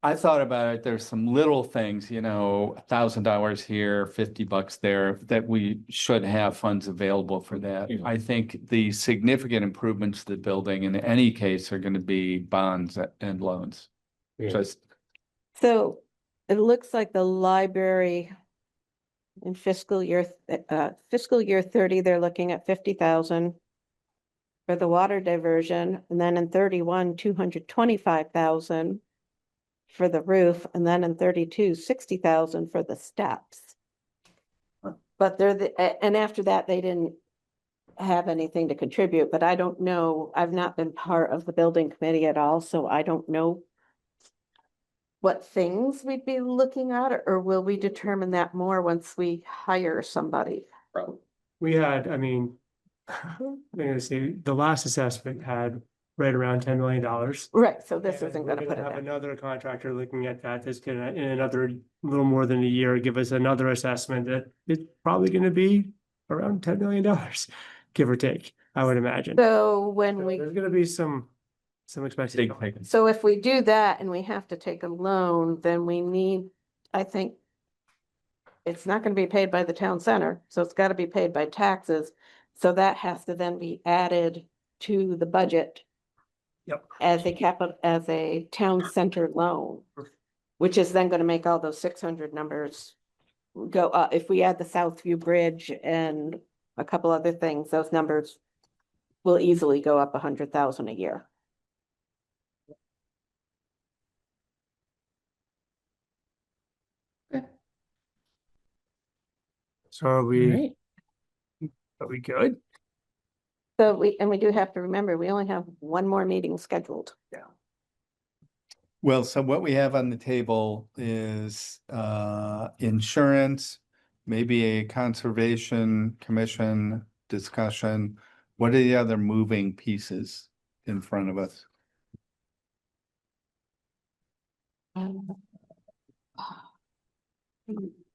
I thought about it, there's some little things, $1,000 here, $50 there, that we should have funds available for that. I think the significant improvements to the building in any case are gonna be bonds and loans. Just, So it looks like the library in fiscal year 30, they're looking at 50,000 for the water diversion, and then in 31, 225,000 for the roof, and then in 32, 60,000 for the steps. But and after that, they didn't have anything to contribute, but I don't know, I've not been part of the building committee at all, so I don't know what things we'd be looking at, or will we determine that more once we hire somebody? We had, I mean, I'm gonna say the last assessment had right around $10 million. Right, so this And isn't we're gonna put it have in. another contractor looking at that. That's gonna, in another little more than a year, give us another assessment that it's probably gonna be around $10 million, give or take, I would imagine. So when So we, There's gonna be some expenses. big going. so if we do that and we have to take a loan, then we need, I think, it's not gonna be paid by the town center, so it's gotta be paid by taxes. So that has to then be added to the budget. Yep. As a town center loan, which is then gonna make all those 600 numbers go up. If we add the Southview Bridge and a couple other things, those numbers will easily go up 100,000 a year. So are All we, right. are we good? So we do have to remember, we only have one more meeting scheduled. Well, so what we have on the table is insurance, maybe a conservation commission discussion. What are the other moving pieces in front of us?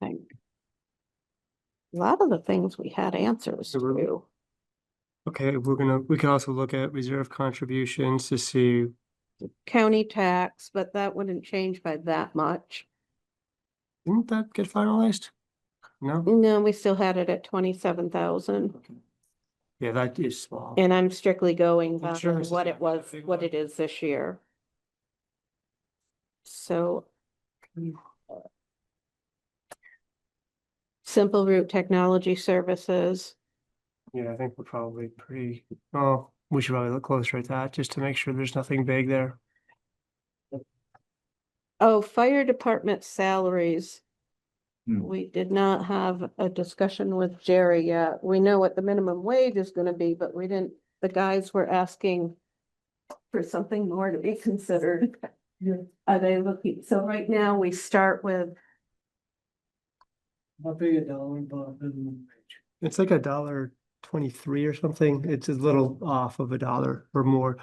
A lot of the things we had answers to. Okay, we can also look at reserve contributions to see, County tax, but that wouldn't change by that much. didn't that get finalized? No? No, we still had it at 27,000, Yeah, that is small. and I'm strictly going by Insurance is what not it was, that big what one. it is this year. So. Simple Route Technology Services, Yeah, I think we're probably pretty, oh, we should probably look closer at that just to make sure there's nothing big there. oh, fire department salaries. Hmm. We did not have a discussion with Jerry yet. We know what the minimum wage is gonna be, but we didn't, the guys were asking for something more to be considered. Are they looking, so right now we start with, I'll pay $1 above minimum wage. It's like $1.23 or something. It's a little off of $1 or more.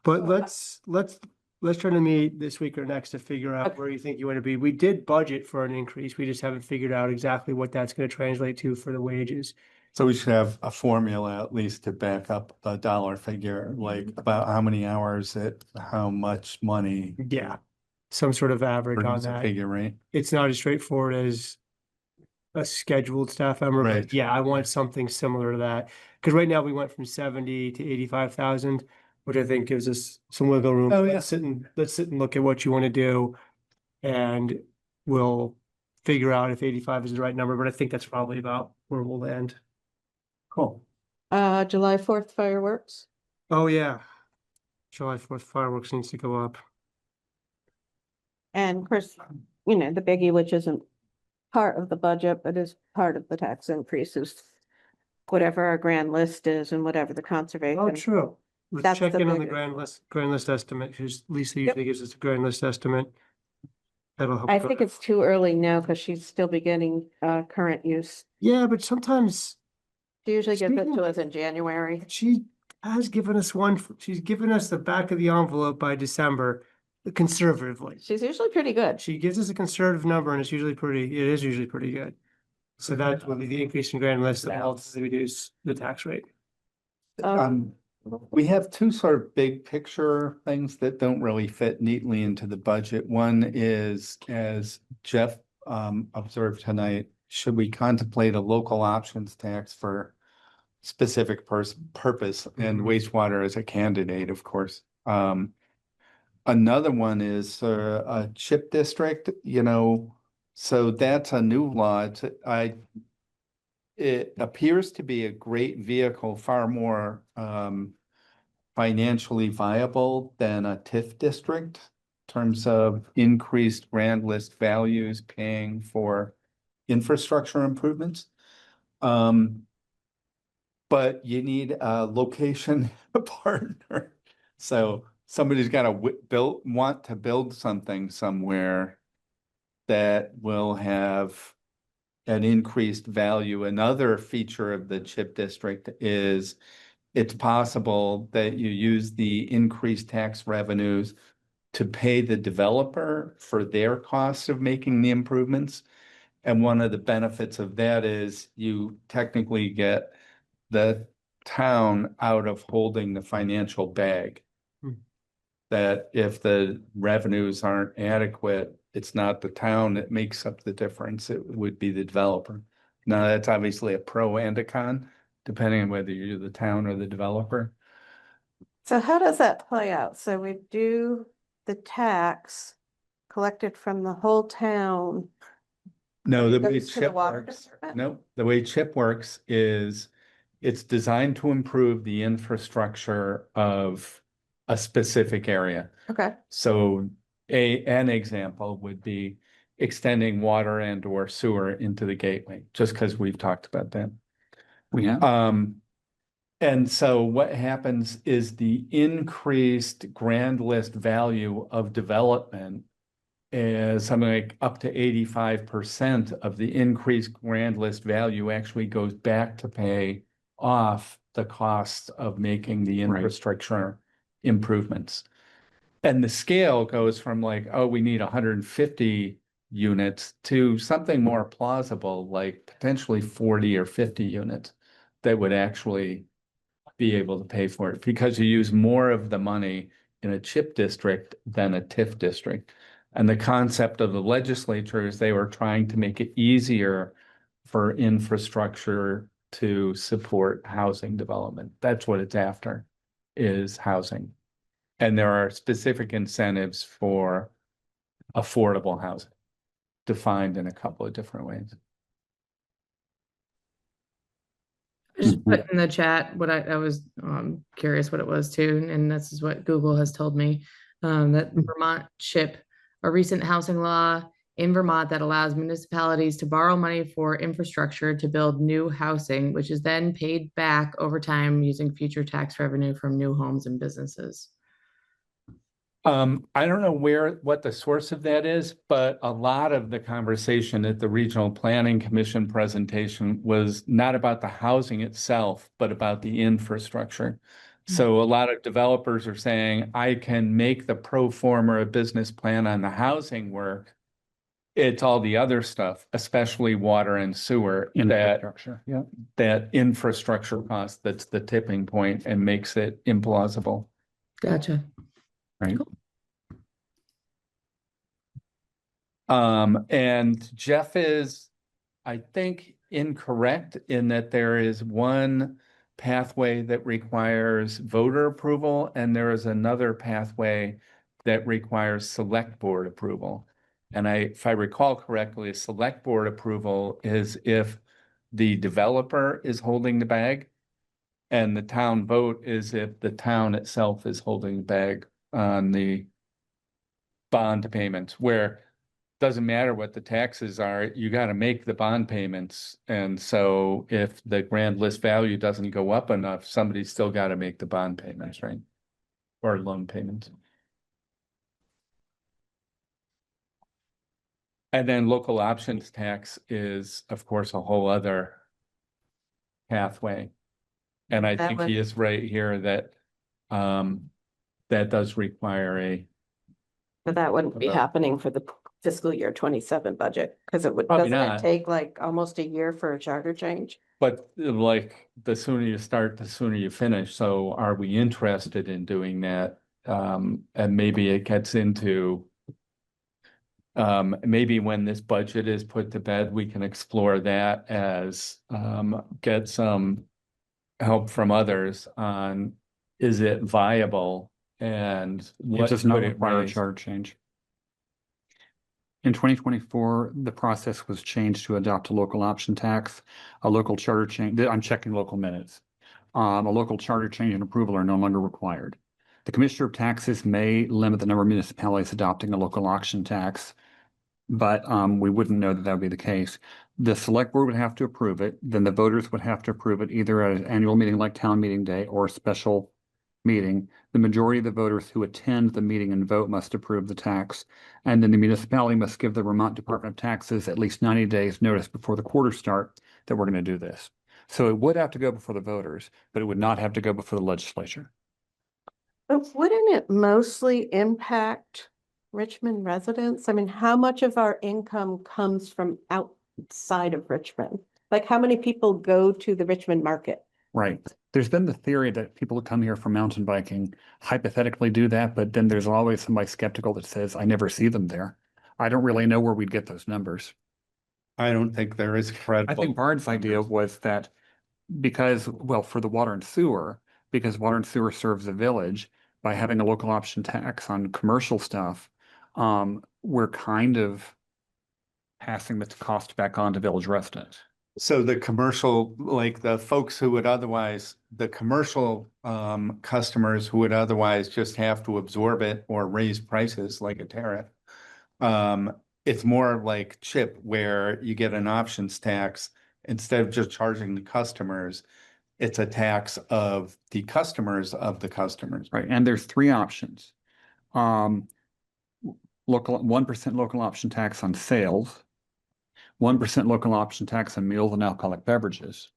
But let's try to meet this week or next to figure out Okay. where you think you want to be. We did budget for an increase. We just haven't figured out exactly what that's going to translate to for the wages. So we should have a formula at least to back up a dollar figure, like about how many hours at how much money. Yeah. Some sort of average on Produce a that. figure, right? It's not as straightforward as a scheduled staff member, but Right. yeah, I want something similar to that. Because right now we went from 70 to 85,000, which I think gives us some wiggle room. Oh, yeah. Let's sit and look at what you want to do. And we'll figure out if 85 is the right number, but I think that's probably about where we'll land. Cool. July 4th fireworks. Oh, yeah. July 4th fireworks needs to go up. And of course, you know, the biggie, which isn't part of the budget, but is part of the tax increases. Whatever our grand list is and whatever the Oh, conservation. true. Let's That's check the in on the bigger- grand list estimate, because Lisa Yep. usually gives us a grand list estimate. That'll help. I go- think it's too early now because she's still beginning current use. Yeah, but sometimes She usually gives it Speaking to of- us in January. she has given us one, she's given us the back of the envelope by December, conservatively. She's usually pretty good. She gives us a conservative number and it is usually pretty good. So that will be the increase in grand list that helps reduce the tax rate. We have two sort of big picture things that don't really fit neatly into the budget. One is, as Jeff observed tonight, should we contemplate a local options tax for specific purpose, and wastewater as a candidate, of course. Another one is a chip district, so that's a new law. It appears to be a great vehicle, far more financially viable than a TIF district in terms of increased grand list values paying for infrastructure improvements. But you need a location partner. So somebody's got to want to build something somewhere that will have an increased value. Another feature of the CHIP district is it's possible that you use the increased tax revenues to pay the developer for their costs of making the improvements. And one of the benefits of that is you technically get the town out of holding the financial bag. Hmm. That if the revenues aren't adequate, It's not the town that makes up the difference. It would be the developer. Now, that's obviously a pro and a con, depending on whether you're the town or the developer. So how does that play out? So we do the tax collected from the whole town. No, the It way goes to the CHIP water works, department? no, the way CHIP works is it's designed to improve the infrastructure of a specific area. Okay, So an example would be extending water and or sewer into the gateway, just because we've talked about that. We have. And so what happens is the increased grand list value of development is something like up to 85% of the increased grand list value actually goes back to pay off the cost of making the Right. infrastructure improvements. And the scale goes from like, oh, we need 150 units to something more plausible, like potentially 40 or 50 units that would actually be able to pay for it because you use more of the money in a CHIP district than a TIF district. And the concept of the legislature is they were trying to make it easier for infrastructure to support housing development. That's what it's after, is housing. And there are specific incentives for affordable housing, defined in a couple of different ways. I just put in the chat what I was curious what it was too, and this is what Google has told me, that Vermont CHIP, a recent housing law in Vermont that allows municipalities to borrow money for infrastructure to build new housing, which is then paid back over time using future tax revenue from new homes and businesses. I don't know what the source of that is, but a lot of the conversation at the Regional Planning Commission presentation was not about the housing itself, but about the infrastructure. So a lot of developers are saying, I can make the pro forma business plan on the housing work. It's all the other stuff, especially water and sewer, Infrastructure, yeah. that infrastructure cost that's the tipping point and makes it implausible. Gotcha. Right. And Jeff is, I think, incorrect in that there is one pathway that requires voter approval, and there is another pathway that requires select board approval. And if I recall correctly, a select board approval is if the developer is holding the bag, and the town vote is if the town itself is holding the bag on the bond payments, where doesn't matter what the taxes are, you got to make the bond payments. And so if the grand list value doesn't go up enough, somebody's still got to make the bond payments, right? Or loan payments. And then local options tax is, of course, a whole other pathway. And I think he is right here that that does require but that wouldn't be happening for the fiscal year 27 budget, because it would, Probably doesn't it not. take like almost a year for a charter change? But like, the sooner you start, the sooner you finish. So are we interested in doing that? And maybe it gets into maybe when this budget is put to bed, we can explore that as get some help from others on, is it viable and It what does not would it require a raise? charter change. In 2024, the process was changed to adopt a local option tax, a local charter change. I'm checking local minutes. A local charter change and approval are no longer required. The Commissioner of Taxes may limit the number of municipalities adopting a local option tax, but we wouldn't know that would be the case. The select board would have to approve it. Then the voters would have to approve it either at an annual meeting like town meeting day or a special meeting. The majority of the voters who attend the meeting and vote must approve the tax. And then the municipality must give the Vermont Department of Taxes at least 90 days notice before the quarter start that we're going to do this. So it would have to go before the voters, but it would not have to go before the legislature. But wouldn't it mostly impact Richmond residents? I mean, how much of our income comes from outside of Richmond? Like, how many people go to the Richmond market? Right. There's been the theory that people who come here for mountain biking hypothetically do that, but then there's always somebody skeptical that says, I never see them there. I don't really know where we'd get those numbers. I don't think there is I credible. think Bard's idea was that because, well, for the water and sewer, because water and sewer serves the village, by having a local option tax on commercial stuff, we're kind of passing the cost back on to village residents. So the commercial, like the folks who would otherwise, the commercial customers who would otherwise just have to absorb it or raise prices like a tariff. It's more like CHIP where you get an options tax instead of just charging the customers. It's a tax of the customers of the customers. Right, and there's three options. Local, 1% local option tax on sales, 1% local option tax on meals and alcoholic beverages,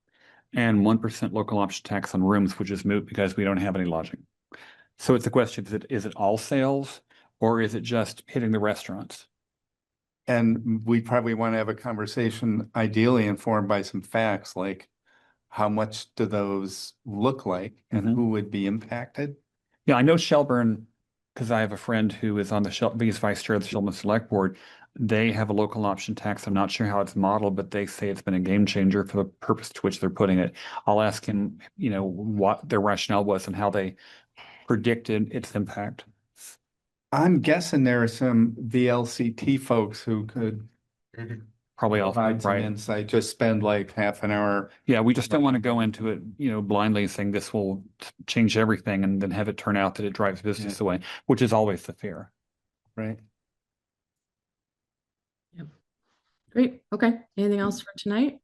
and 1% local option tax on rooms, which is moot because we don't have any lodging. So it's a question, is it all sales or is it just hitting the restaurants? And we probably want to have a conversation ideally informed by some facts, like how much do those look like and who would be impacted? Yeah, I know Shelburne, because I have a friend who is on the he's vice chair of the Shelburne Select Board. They have a local option tax. I'm not sure how it's modeled, but they say it's been a game changer for the purpose to which they're putting it. I'll ask him, what their rationale was and how they predicted its impact. I'm guessing there are some VLCT folks who could Probably all provide some right. insight, just spend like half an hour. Yeah, we just don't want to go into it, blindly saying this will change everything and then have it turn out that it drives business away, which is always the fear. Right. Great. Okay. Anything else for tonight?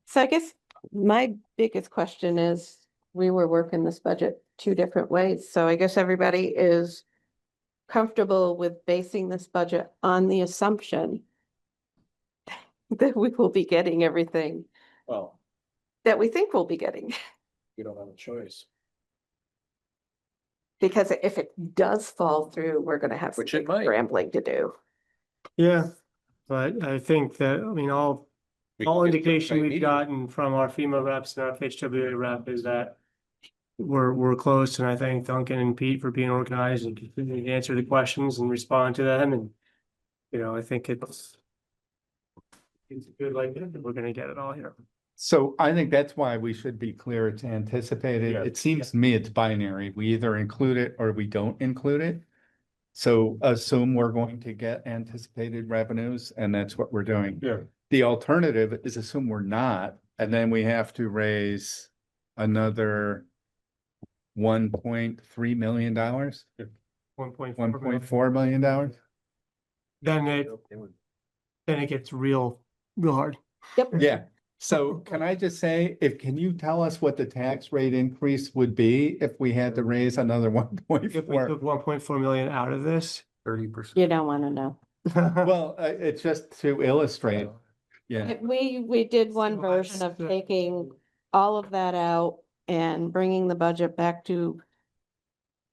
So I guess my biggest question is, we were working this budget two different ways. So I guess everybody is comfortable with basing this budget on the assumption that we will be getting everything Well, that we think we'll be getting. you don't have a choice. Because if it does fall through, we're gonna have some Which it big might. scrambling to do. Yeah, but I think that, all We can get indication tight we've medium. gotten from our FEMA reps and our FHWA rep is that we're close, and I thank Duncan and Pete for being organized and continuing to answer the questions and respond to them, and I think it's a good likelihood that we're gonna get it all here. So I think that's why we should be clear to anticipate it. Yeah. It seems to me it's binary. We either include it or we don't include it. So assume we're going to get anticipated revenues and that's what we're doing. Yeah. The alternative is assume we're not, and then we have to raise another $1.3 million, $1.4 million. Then it gets real hard. Yep. Yeah. So can I just say, can you tell us what the tax rate increase would be if we had to raise another If we 1.4? took 1.4 million out of this. 30%. You don't wanna know. Well, it's just to illustrate. Yeah. We did one So version of that's- taking all of that out and bringing the budget back to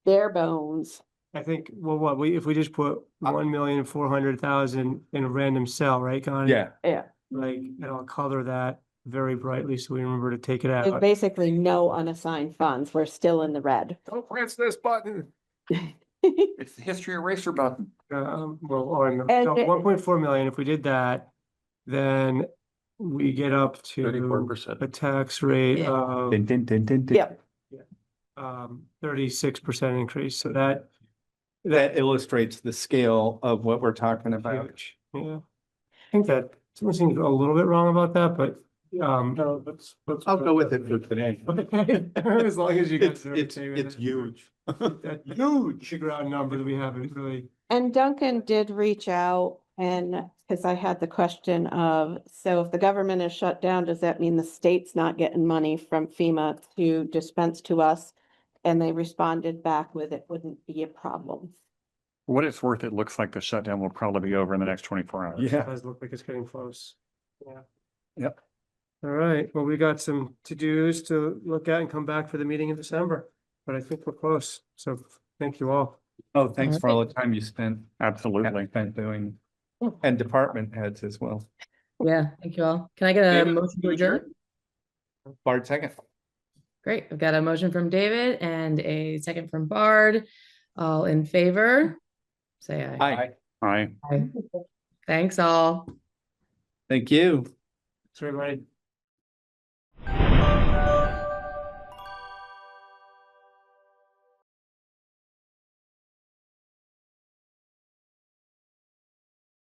bare bones. I think, well, if we just put 1,400,000 in a random cell, right, Connie? Yeah. Yeah, Like, and I'll color that very brightly so we remember to take it there's out. basically no unassigned funds. We're still in the red. Don't press this button. It's the history eraser button. Well, And so it- 1.4 million, if we did that, then we get up to 34%. a tax rate Yeah. of Din, din, din, din, din. Yep. 36% increase. So that That illustrates the scale of what we're talking about. huge. Yeah. I think that someone seems a little bit wrong about that, but No, let's. I'll go with it for today. as long as you guys are It's okay with it. huge. That huge figure out number that we haven't really. And Duncan did reach out, and because I had the question of, so if the government is shut down, does that mean the state's not getting money from FEMA to dispense to us? And they responded back with, it wouldn't be a problem. For what it's worth, it looks like the shutdown will probably be over in the next 24 hours. It Yeah. does look like it's getting close. Yeah. Yep. All right, well, we got some to-dos to look at and come back for the meeting in December, but I think we're close. So thank you all. Oh, thanks for all the time you spent Absolutely. doing, and department heads as well. Yeah, thank you all. Can I get a David, motion to you adjourn? adjourn? Bart, second. Great. I've got a motion from David and a second from Bard. All in favor? Say aye. Aye. Aye. Thanks all. Thank you. So everybody.